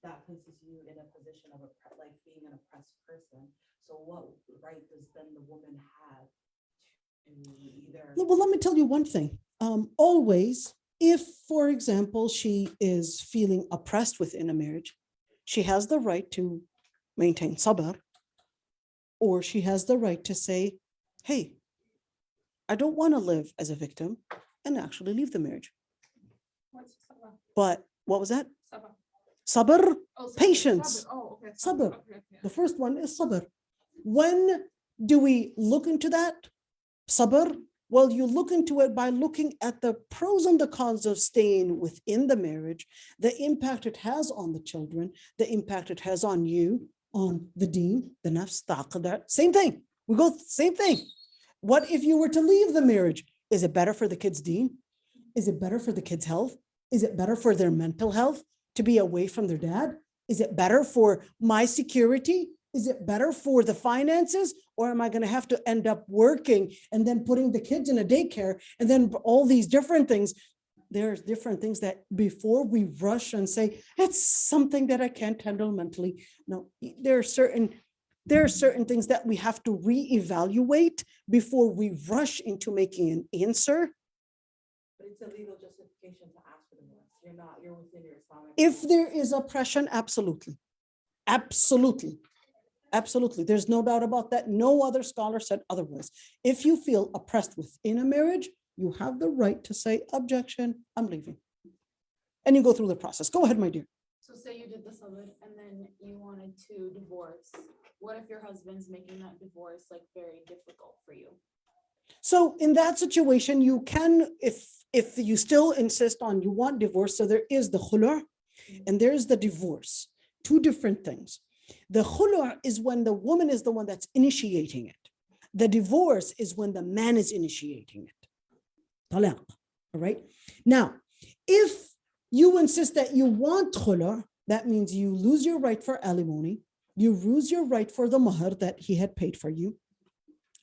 Speaker 6: that places you in a position of like being an oppressed person. So what right does then the woman have to either?
Speaker 3: Well, let me tell you one thing. Always, if, for example, she is feeling oppressed within a marriage, she has the right to maintain sabr, or she has the right to say, hey, I don't want to live as a victim, and actually leave the marriage.
Speaker 5: What's sabr?
Speaker 3: But what was that?
Speaker 5: Sabr.
Speaker 3: Sabr,
Speaker 5: Oh, sabr,
Speaker 3: patience.
Speaker 5: sabr. Oh, okay.
Speaker 3: Sabr.
Speaker 5: Okay, okay.
Speaker 3: The first one is sabr. When do we look into that? Sabr? Well, you look into it by looking at the pros and the cons of staying within the marriage, the impact it has on the children, the impact it has on you, on the deen, the nafs, the aqdah. Same thing. We go, same thing. What if you were to leave the marriage? Is it better for the kids' deen? Is it better for the kids' health? Is it better for their mental health to be away from their dad? Is it better for my security? Is it better for the finances? Or am I going to have to end up working and then putting the kids in a daycare and then all these different things? There's different things that before we rush and say, it's something that I can't handle mentally. No, there are certain things that we have to reevaluate before we rush into making an answer.
Speaker 6: But it's a legal justification to ask for divorce. You're within your Islamic.
Speaker 3: If there is oppression, absolutely. Absolutely. Absolutely. There's no doubt about that. No other scholar said otherwise. If you feel oppressed within a marriage, you have the right to say, objection, I'm leaving. and you go through the process. Go ahead, my dear.
Speaker 7: So say you did the sulit and then you wanted to divorce. What if your husband's making that divorce like very difficult for you?
Speaker 3: So in that situation, you can, if you still insist on you want divorce, so there is the khulu' and there's the divorce, two different things. The khulu' is when the woman is the one that's initiating it. The divorce is when the man is initiating it. Talaq, all right? Now, if you insist that you want khulu', that means you lose your right for alimony, you lose your right for the mahr that he had paid for you,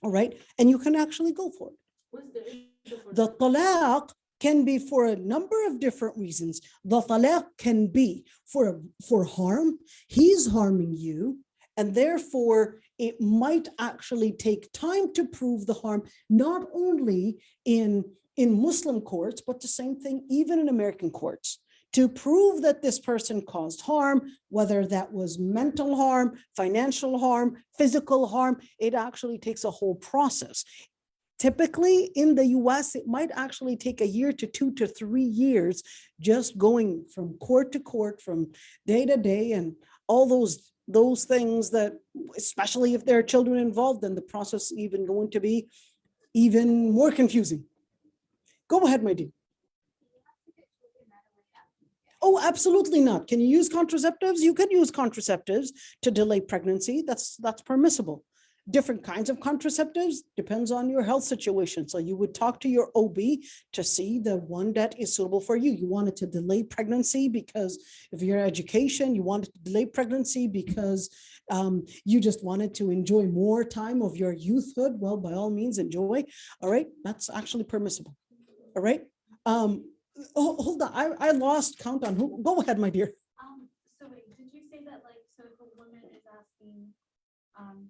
Speaker 3: all right? And you can actually go for it.
Speaker 2: What's the issue for
Speaker 3: The talaq can be for a number of different reasons. The talaq can be for harm. He's harming you, and therefore it might actually take time to prove the harm, not only in Muslim courts, but the same thing even in American courts. To prove that this person caused harm, whether that was mental harm, financial harm, physical harm, it actually takes a whole process. Typically in the US, it might actually take a year to 2 to 3 years just going from court to court, from day to day, and all those things that, especially if there are children involved, then the process is even going to be even more confusing. Go ahead, my dear. Oh, absolutely not. Can you use contraceptives? You can use contraceptives to delay pregnancy. That's permissible. Different kinds of contraceptives depends on your health situation. So you would talk to your OB to see the one that is suitable for you. You wanted to delay pregnancy because of your education. You wanted to delay pregnancy because you just wanted to enjoy more time of your youthhood. Well, by all means, enjoy. All right, that's actually permissible. All right. Hold on, I lost count on who. Go ahead, my dear.
Speaker 7: So wait, did you say that like, so if a woman is asking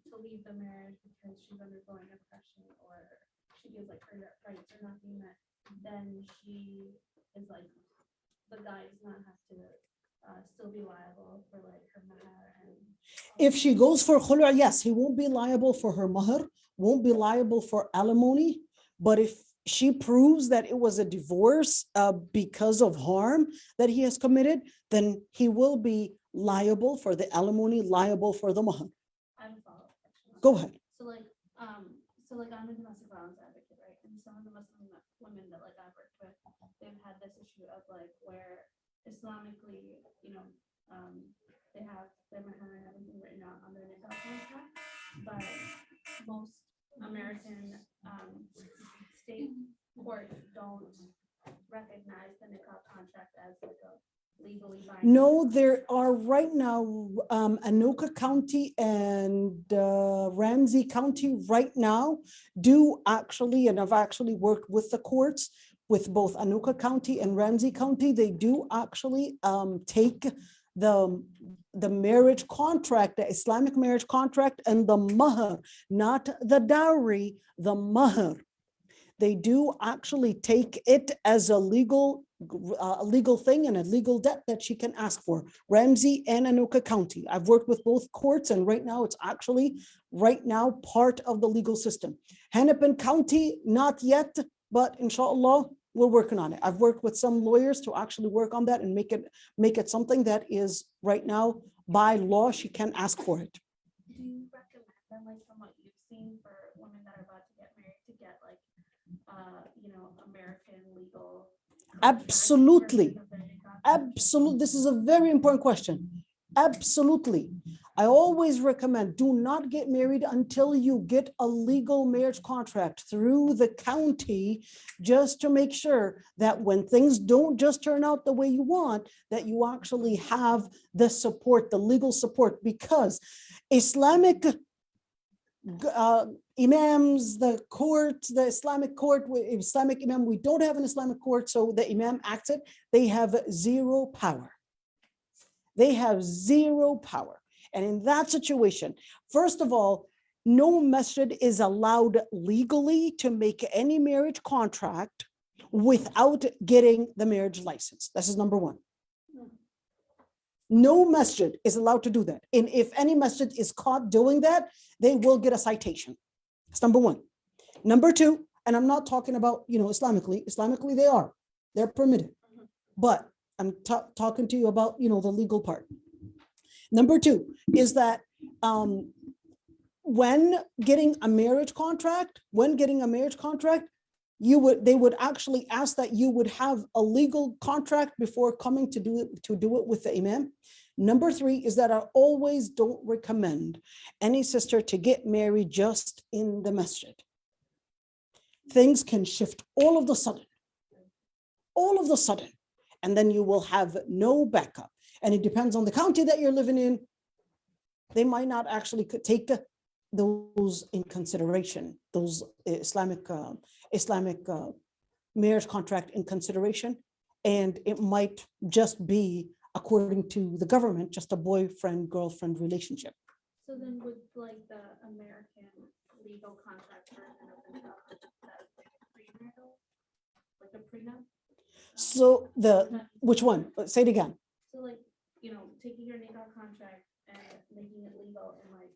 Speaker 7: to leave the marriage because she's undergoing depression or she feels like her rights are not being met, then she is like, the guy does not have to still be liable for like her mahr and.
Speaker 3: If she goes for khulu', yes, he won't be liable for her mahr, won't be liable for alimony. But if she proves that it was a divorce because of harm that he has committed, then he will be liable for the alimony, liable for the mahr.
Speaker 7: I have a follow-up question.
Speaker 3: Go ahead.
Speaker 7: So like I'm a domestic violence advocate, right? And some of the Muslim women that like I've worked with, they've had this issue of like where Islamically, they have their mahr and everything written out on their nikah contract, but most American state courts don't recognize the nikah contract as like a legally binding.
Speaker 3: No, there are right now, Anoka County and Ramsey County right now do actually, and I've actually worked with the courts, with both Anoka County and Ramsey County, they do actually take the marriage contract, the Islamic marriage contract, and the mahr, not the dowry, the mahr. They do actually take it as a legal thing and a legal debt that she can ask for. Ramsey and Anoka County. I've worked with both courts, and right now it's actually part of the legal system. Hennepin County, not yet, but inshallah, we're working on it. I've worked with some lawyers to actually work on that and make it something that is right now by law, she can ask for it.
Speaker 7: Do you recommend then, like from what you've seen, for women that are about to get married, to get like American legal contract
Speaker 3: Absolutely.
Speaker 7: version of their nikah?
Speaker 3: Absolutely. This is a very important question. Absolutely. I always recommend, do not get married until you get a legal marriage contract through the county, just to make sure that when things don't just turn out the way you want, that you actually have the support, the legal support, because Islamic imams, the court, the Islamic court, Islamic imam, we don't have an Islamic court, so the imam acts it, they have zero power. They have zero power. And in that situation, first of all, no masjid is allowed legally to make any marriage contract without getting the marriage license. This is number one. No masjid is allowed to do that. And if any masjid is caught doing that, they will get a citation. That's number one. Number two, and I'm not talking about, Islamically they are, they're permitted. But I'm talking to you about, the legal part. Number two is that when getting a marriage contract, they would actually ask that you would have a legal contract before coming to do it with the imam. Number three is that I always don't recommend any sister to get married just in the masjid. Things can shift all of the sudden, and then you will have no backup. And it depends on the county that you're living in. They might not actually take those in consideration, those Islamic marriage contract in consideration. And it might just be, according to the government, just a boyfriend-girlfriend relationship.
Speaker 7: So then would like the American legal contract version of the that is like a premarital, like a prenup?
Speaker 3: So which one? Say it again.
Speaker 7: So like, taking your legal contract and making it legal and like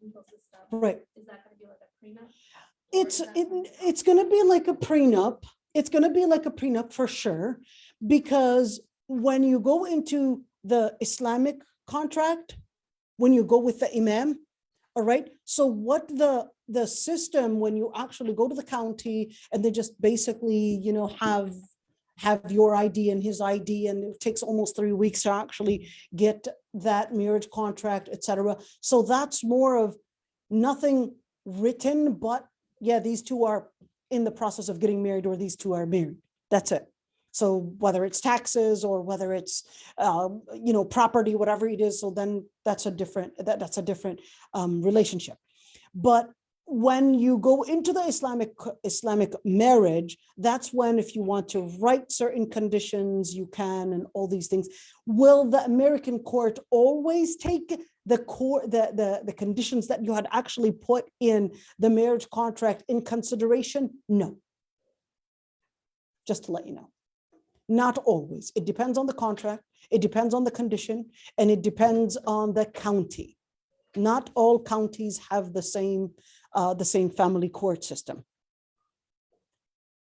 Speaker 7: legal stuff.
Speaker 3: Right.
Speaker 7: Is that going to be like a prenup?
Speaker 3: It's going to be like a prenup. It's going to be like a prenup for sure, because when you go into the Islamic contract, when you go with the imam, all right. So what the system, when you actually go to the county and they just basically, have your ID and his ID, and it takes almost 3 weeks to actually get that marriage contract, etc. So that's more of nothing written, but yeah, these two are in the process of getting married, or these two are married. That's it. So whether it's taxes or whether it's property, whatever it is, so then that's a different relationship. But when you go into the Islamic marriage, that's when, if you want to write certain conditions, you can, and all these things. Will the American court always take the conditions that you had actually put in the marriage contract in consideration? No. Just to let you know. Not always. It depends on the contract, it depends on the condition, and it depends on the county. Not all counties have the same family court system.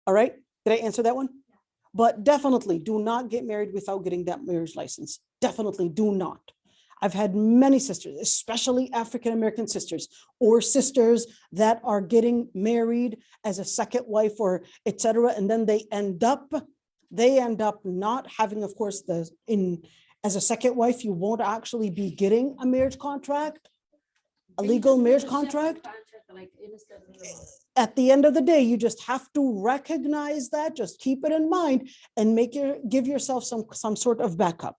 Speaker 3: All right, did I answer that one? But definitely do not get married without getting that marriage license. Definitely do not. I've had many sisters, especially African-American sisters, or sisters that are getting married as a second wife or etc. And then they end up not having, of course, as a second wife, you won't actually be getting a marriage contract, a legal marriage contract. At the end of the day, you just have to recognize that, just keep it in mind, and give yourself some sort of backup.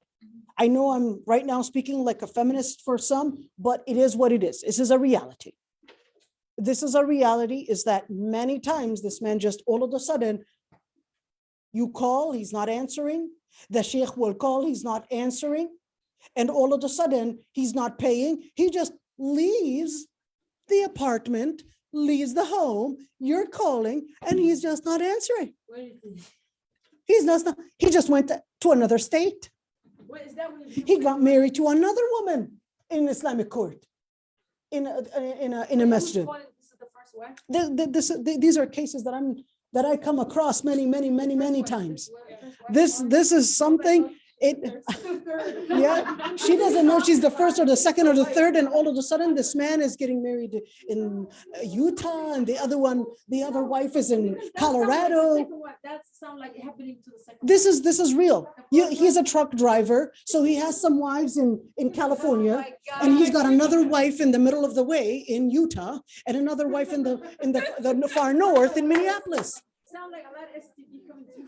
Speaker 3: I know I'm right now speaking like a feminist for some, but it is what it is. This is a reality. Is that many times this man just all of a sudden, you call, he's not answering. The sheikh will call, he's not answering. And all of a sudden, he's not paying. He just leaves the apartment, leaves the home, you're calling, and he's just not answering. He just went to another state.
Speaker 2: What is that?
Speaker 3: He got married to another woman in Islamic court, in a masjid.
Speaker 2: This is the first one?
Speaker 3: These are cases that I come across many times. This is something. Yeah, she doesn't know she's the first or the second or the third, and all of a sudden this man is getting married in Utah, and the other wife is in Colorado.
Speaker 2: That sounds like happening to the second.
Speaker 3: This is real. He's a truck driver, so he has some wives in California, and he's got another wife in the middle of the way in Utah, and another wife in the far north in Minneapolis.
Speaker 2: Sound like a lot of STD coming through.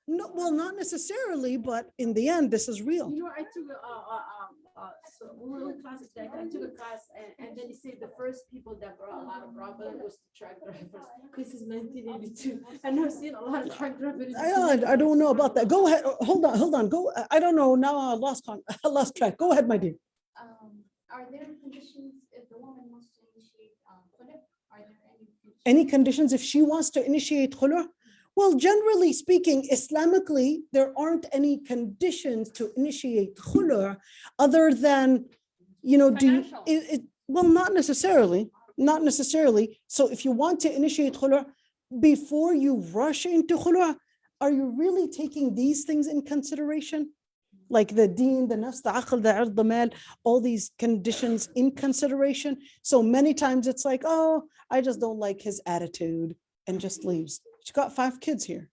Speaker 3: No, well, not necessarily, but in the end, this is real.
Speaker 2: I took so we were in classes that I took a class, and then they say the first people that brought a lot of problems was the truck drivers. This is 1982, and I've seen a lot of truck drivers.
Speaker 3: I don't know about that. Go ahead. Hold on. Go. I don't know. Now I lost track. Go ahead, my dear.
Speaker 7: Are there conditions if the woman wants to initiate khulu? Are there
Speaker 3: any conditions if she wants to initiate khulu? Well, generally speaking, Islamically, there aren't any conditions to initiate khulu other than, well, not necessarily. So if you want to initiate khulu, before you rush into khulu, are you really taking these things in consideration? Like the deen, the nafs, the aql, the ird, the mal, all these conditions in consideration. So many times it's like, oh, I just don't like his attitude, and just leaves. She got 5 kids here,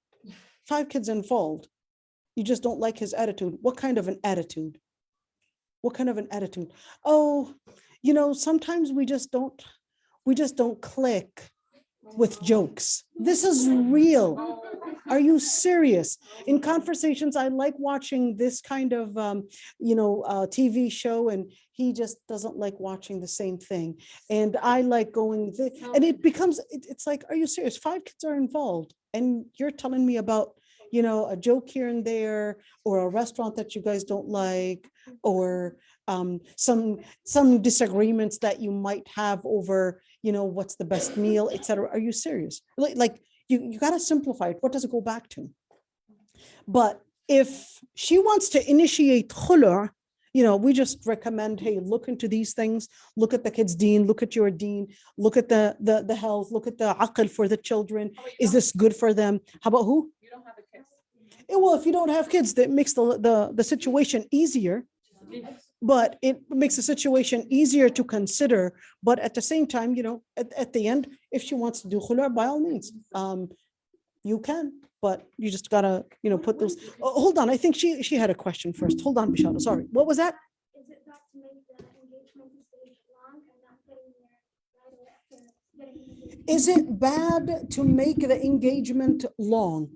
Speaker 3: 5 kids involved. You just don't like his attitude. What kind of an attitude? What kind of an attitude? Oh, sometimes we just don't click with jokes. This is real. Are you serious? In conversations, I like watching this kind of, TV show, and he just doesn't like watching the same thing. And I like going, and it becomes, it's like, are you serious? 5 kids are involved, and you're telling me about, a joke here and there, or a restaurant that you guys don't like, or some disagreements that you might have over, what's the best meal, etc. Are you serious? Like you got to simplify it. What does it go back to? But if she wants to initiate khulu', we just recommend, hey, look into these things, look at the kids' deen, look at your deen, look at the health, look at the aql for the children. Is this good for them? How about who?
Speaker 5: You don't have a kids.
Speaker 3: Well, if you don't have kids, that makes the situation easier. But it makes the situation easier to consider. But at the same time, at the end, if she wants to do khulu', by all means, you can. But you just gotta, put those. Oh, hold on, I think she had a question first. Hold on, Bishara. Sorry, what was that?
Speaker 7: Is it bad to make the engagement stage long and not getting there right away after getting engaged?
Speaker 3: Is it bad to make the engagement long?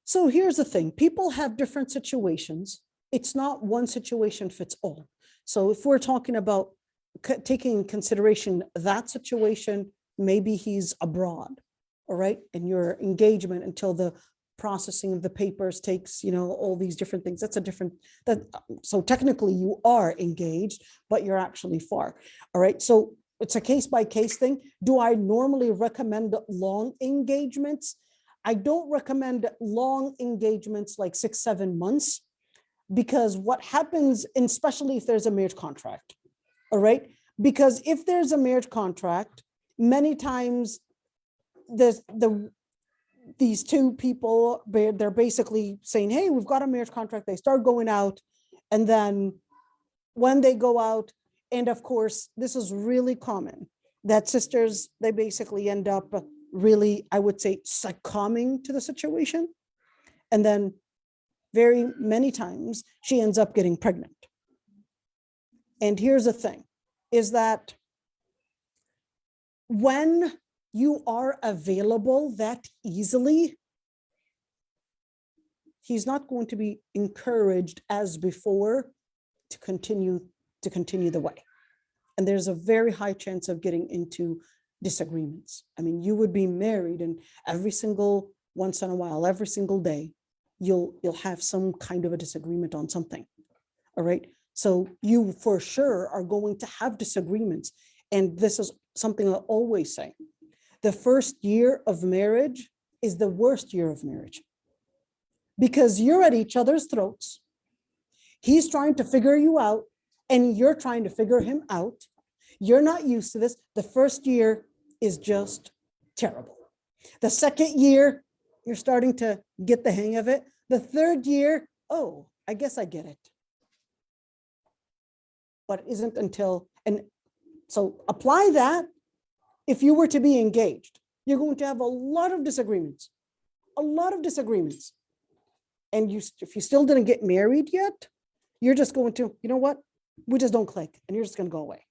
Speaker 3: So here's the thing. People have different situations. It's not one situation fits all. So if we're talking about taking in consideration that situation, maybe he's abroad, all right? And your engagement until the processing of the papers takes, all these different things. That's a different, so technically you are engaged, but you're actually far, all right? So it's a case by case thing. Do I normally recommend long engagements? I don't recommend long engagements like 6-7 months, because what happens, and especially if there's a marriage contract, all right? Because if there's a marriage contract, many times these 2 people, they're basically saying, hey, we've got a marriage contract. They start going out, and then when they go out, and of course, this is really common, that sisters, they basically end up really, I would say, succumbing to the situation. And then very many times she ends up getting pregnant. And here's the thing, is that when you are available that easily, he's not going to be encouraged as before to continue the way. And there's a very high chance of getting into disagreements. I mean, you would be married, and every single once in a while, every single day, you'll have some kind of a disagreement on something. All right. So you for sure are going to have disagreements. And this is something I always say. The first year of marriage is the worst year of marriage, because you're at each other's throats. He's trying to figure you out, and you're trying to figure him out. You're not used to this. The first year is just terrible. The second year, you're starting to get the hang of it. The third year, oh, I guess I get it. But it isn't until, and so apply that. If you were to be engaged, you're going to have a lot of disagreements, And if you still didn't get married yet, you're just going to, you know what? We just don't click, and you're just going to go away.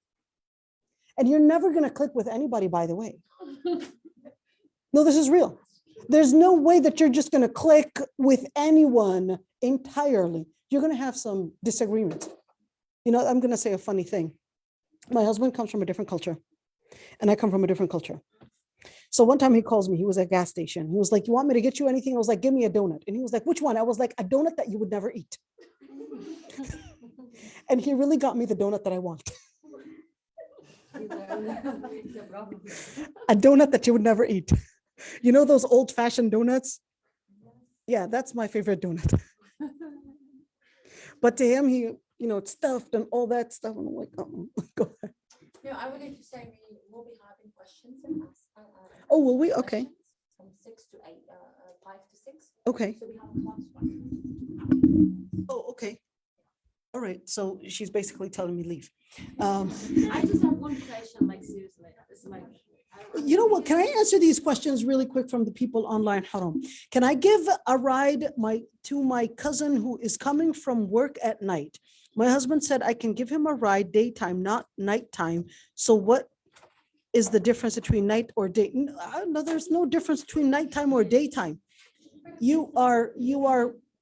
Speaker 3: And you're never going to click with anybody, by the way. No, this is real. There's no way that you're just going to click with anyone entirely. You're going to have some disagreements. I'm going to say a funny thing. My husband comes from a different culture, and I come from a different culture. So one time he calls me, he was at a gas station. He was like, you want me to get you anything? I was like, give me a donut. And he was like, which one? I was like, a donut that you would never eat. And he really got me the donut that I want. A donut that you would never eat. You know those old-fashioned donuts? Yeah, that's my favorite donut. But to him, he, it's stuffed and all that stuff. And I'm like, oh, go ahead.
Speaker 4: I wanted to say we will be having questions and
Speaker 3: Oh, will we? Okay.
Speaker 4: from 6 to 8, 5 to 6.
Speaker 1: Okay.
Speaker 4: So we have a clock strike.
Speaker 1: Oh, okay. All right. So she's basically telling me leave.
Speaker 2: I just have one question, like seriously, it's like. I don't
Speaker 3: You know what? Can I
Speaker 2: understand.
Speaker 3: answer these questions really quick from the people online, Haram? Can I give a ride to my cousin who is coming from work at night? My husband said I can give him a ride daytime, not nighttime. So what is the difference between night or day? No, there's no difference between nighttime or daytime. You are,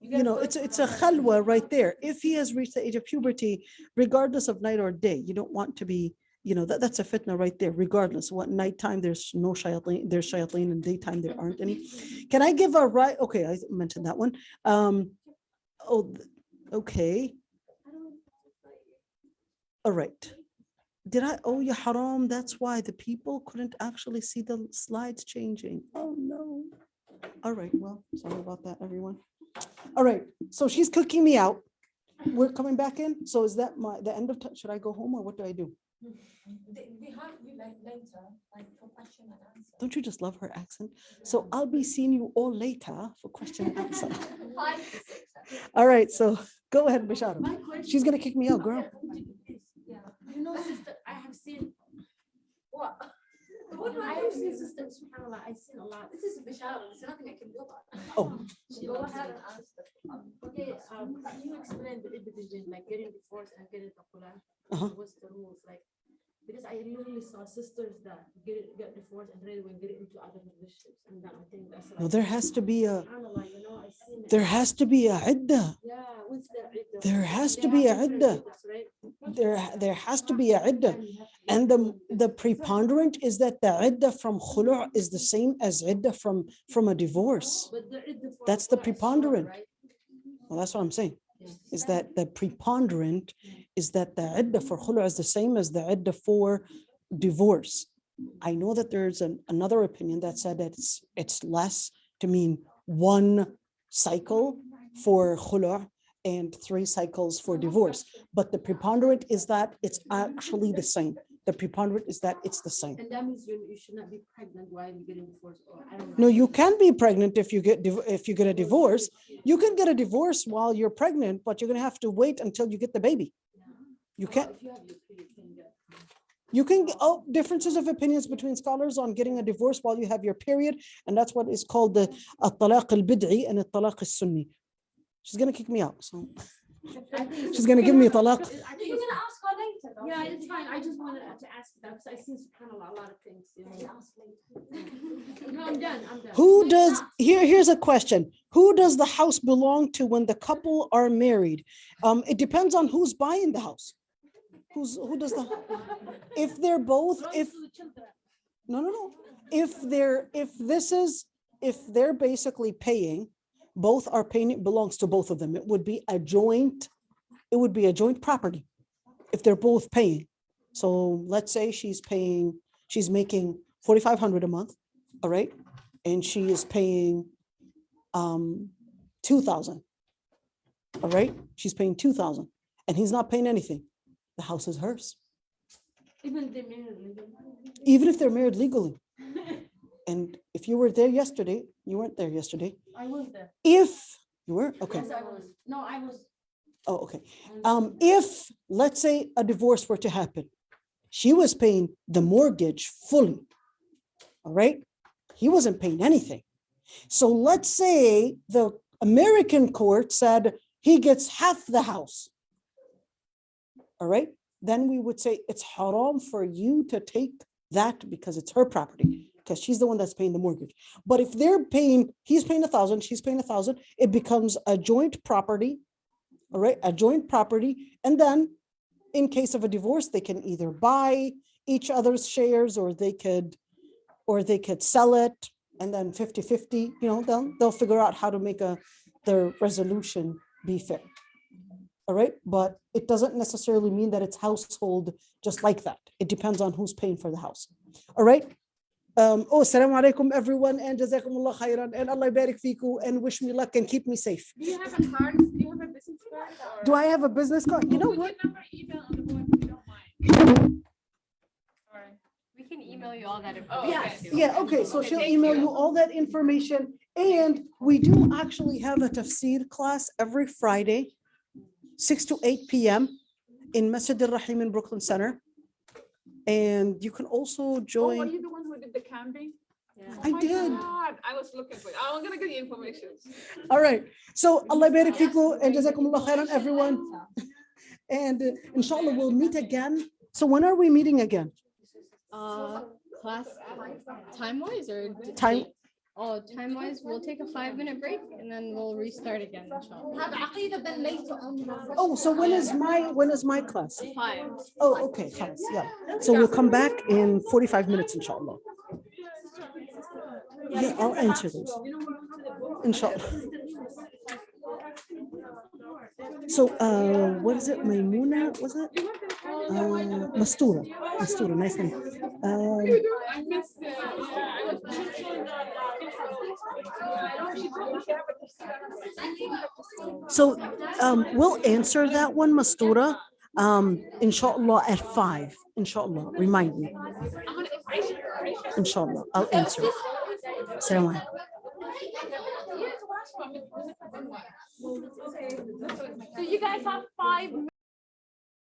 Speaker 3: it's a khalwa right there. If he has reached the age of puberty, regardless of night or day, you don't want to be, that's a fitna right there. Regardless, what nighttime, there's no shayateen, there's shayateen, and daytime there aren't any. Can I give a right? Okay, I mentioned that one. Okay. All right. Did I owe you haram? That's why the people couldn't actually see the slides changing. Oh no. All right, well, sorry about that, everyone. All right, so she's cooking me out. We're coming back in. So is that the end of time? Should I go home or what do I do?
Speaker 4: We have you later, like for question and answer.
Speaker 1: Don't you just love her accent? So I'll be seeing you all later for question and answer.
Speaker 4: 5 to 6.
Speaker 1: All right, so go ahead, Bashara.
Speaker 2: My question.
Speaker 1: She's gonna kick me out, girl.
Speaker 2: Yeah, you know, sister, I have seen.
Speaker 4: What? What do
Speaker 2: I
Speaker 4: I
Speaker 2: have
Speaker 4: do?
Speaker 2: seen sister, subhanAllah, I've seen a lot.
Speaker 4: This is Bishara. There's nothing I can do about it.
Speaker 1: Oh,
Speaker 4: Go ahead and answer.
Speaker 2: Okay, can you explain the division, like getting divorced and getting the khula?
Speaker 1: Uh-huh.
Speaker 2: What's the rules, like? Because I literally saw sisters that get divorced and right away get into other relationships, and then I think that's like.
Speaker 1: no, there has to be a,
Speaker 2: SubhanAllah, you know, I've seen it.
Speaker 1: there has to be a idda.
Speaker 2: Yeah, what's their iddah?
Speaker 1: There has
Speaker 2: They
Speaker 1: to be
Speaker 2: have
Speaker 1: a
Speaker 2: different
Speaker 1: iddah.
Speaker 2: iddahs, right?
Speaker 1: There has to be a idda. And the preponderant is that the idda from khulu' is the same as idda from a divorce.
Speaker 2: But the iddah for
Speaker 1: That's the
Speaker 2: khula is shorter,
Speaker 1: preponderant.
Speaker 2: right?
Speaker 1: Well, that's what I'm saying,
Speaker 2: Yes.
Speaker 1: is that the preponderant is that the idda for khulu' is the same as the idda for divorce. I know that there's another opinion that said that it's less, to mean one cycle for khulu' and 3 cycles for divorce. But the preponderant is that it's actually the same. The preponderant is that it's the same.
Speaker 2: And that means you should not be pregnant while you're getting divorced, or I don't know.
Speaker 1: No, you can be pregnant if you get a divorce. You can get a divorce while you're pregnant, but you're gonna have to wait until you get the baby. You can't.
Speaker 2: If you have your period, you can get.
Speaker 1: You can get differences of opinions between scholars on getting a divorce while you have your period, and that's what is called the talaq al-bid'i and the talaq al-sunni. She's gonna kick me out, so
Speaker 2: I think
Speaker 1: she's gonna give me a talaq.
Speaker 4: You're gonna ask her later. though.
Speaker 2: Yeah, it's fine. I just wanted to ask that because I see subhanAllah a lot of things. You
Speaker 4: You
Speaker 2: know.
Speaker 4: ask later.
Speaker 2: No, I'm done. I'm done.
Speaker 1: Who does, here's a question. Who does the house belong to when the couple are married? It depends on who's buying the house. Who does the, if they're both, if,
Speaker 2: To the children.
Speaker 1: no. If they're basically paying, both are paying, it belongs to both of them. It would be a joint property if they're both paying. So let's say she's making 4,500 a month, all right? And she is paying 2,000. All right? She's paying 2,000 and he's not paying anything. The house is hers,
Speaker 2: Even if they're married legally.
Speaker 1: even if they're married legally. And if you were there yesterday, you weren't there yesterday.
Speaker 2: I was there.
Speaker 1: If you were, okay.
Speaker 2: Yes, I was. No, I was.
Speaker 1: Oh, okay. If, let's say, a divorce were to happen, she was paying the mortgage fully, all right? He wasn't paying anything. So let's say the American court said he gets half the house, all right? Then we would say it's haram for you to take that because it's her property, because she's the one that's paying the mortgage. But if they're paying, he's paying 1,000, she's paying 1,000, it becomes a joint property. All right, a joint property. And then in case of a divorce, they can either buy each other's shares or they could sell it and then 50-50, they'll figure out how to make their resolution be fair. All right, but it doesn't necessarily mean that it's household just like that. It depends on who's paying for the house. All right. Assalamu alaikum everyone, and jazakumullah khairan, and Allah barik fiku, and wish me luck and keep me safe.
Speaker 5: Do you have a card? Do you have a business card? Or
Speaker 1: Do I have a business card? You know
Speaker 5: put
Speaker 1: what?
Speaker 5: your number, email on the board if you don't mind. Or
Speaker 8: We can email you all that
Speaker 5: Oh,
Speaker 8: information.
Speaker 5: okay.
Speaker 1: Yeah, okay, so
Speaker 5: Okay,
Speaker 1: she'll
Speaker 5: thank
Speaker 1: email
Speaker 5: you.
Speaker 1: you all that information And we do actually have a tafsir class every Friday, 6 to 8 p.m. in Masjid al-Rahim in Brooklyn Center. And you can also
Speaker 5: Oh, were
Speaker 1: join.
Speaker 5: you the one who did the camping?
Speaker 1: I did.
Speaker 5: God, I was looking for it. I'm gonna get the information.
Speaker 1: All right. So Allah barik fiku and jazakumullah khairan, everyone. And inshallah, we'll meet again. So when are we meeting again?
Speaker 8: Class time-wise or
Speaker 1: Time.
Speaker 8: Oh, time-wise, we'll take a 5-minute break and then we'll restart again, inshallah.
Speaker 1: Oh, so when is my class?
Speaker 8: 5.
Speaker 1: Oh, okay. خلاص, yeah. So we'll come back in 45 minutes, inshallah. Yeah, I'll answer those. Inshallah. So, what is it? Maimuna, was it? Mastura. Mastura, nice name.
Speaker 5: I missed
Speaker 1: So, we'll answer that one, Mastura, inshallah at 5. Inshallah, remind me. Inshallah, I'll answer. Assalamu alaikum.
Speaker 4: So you guys have 5 minutes.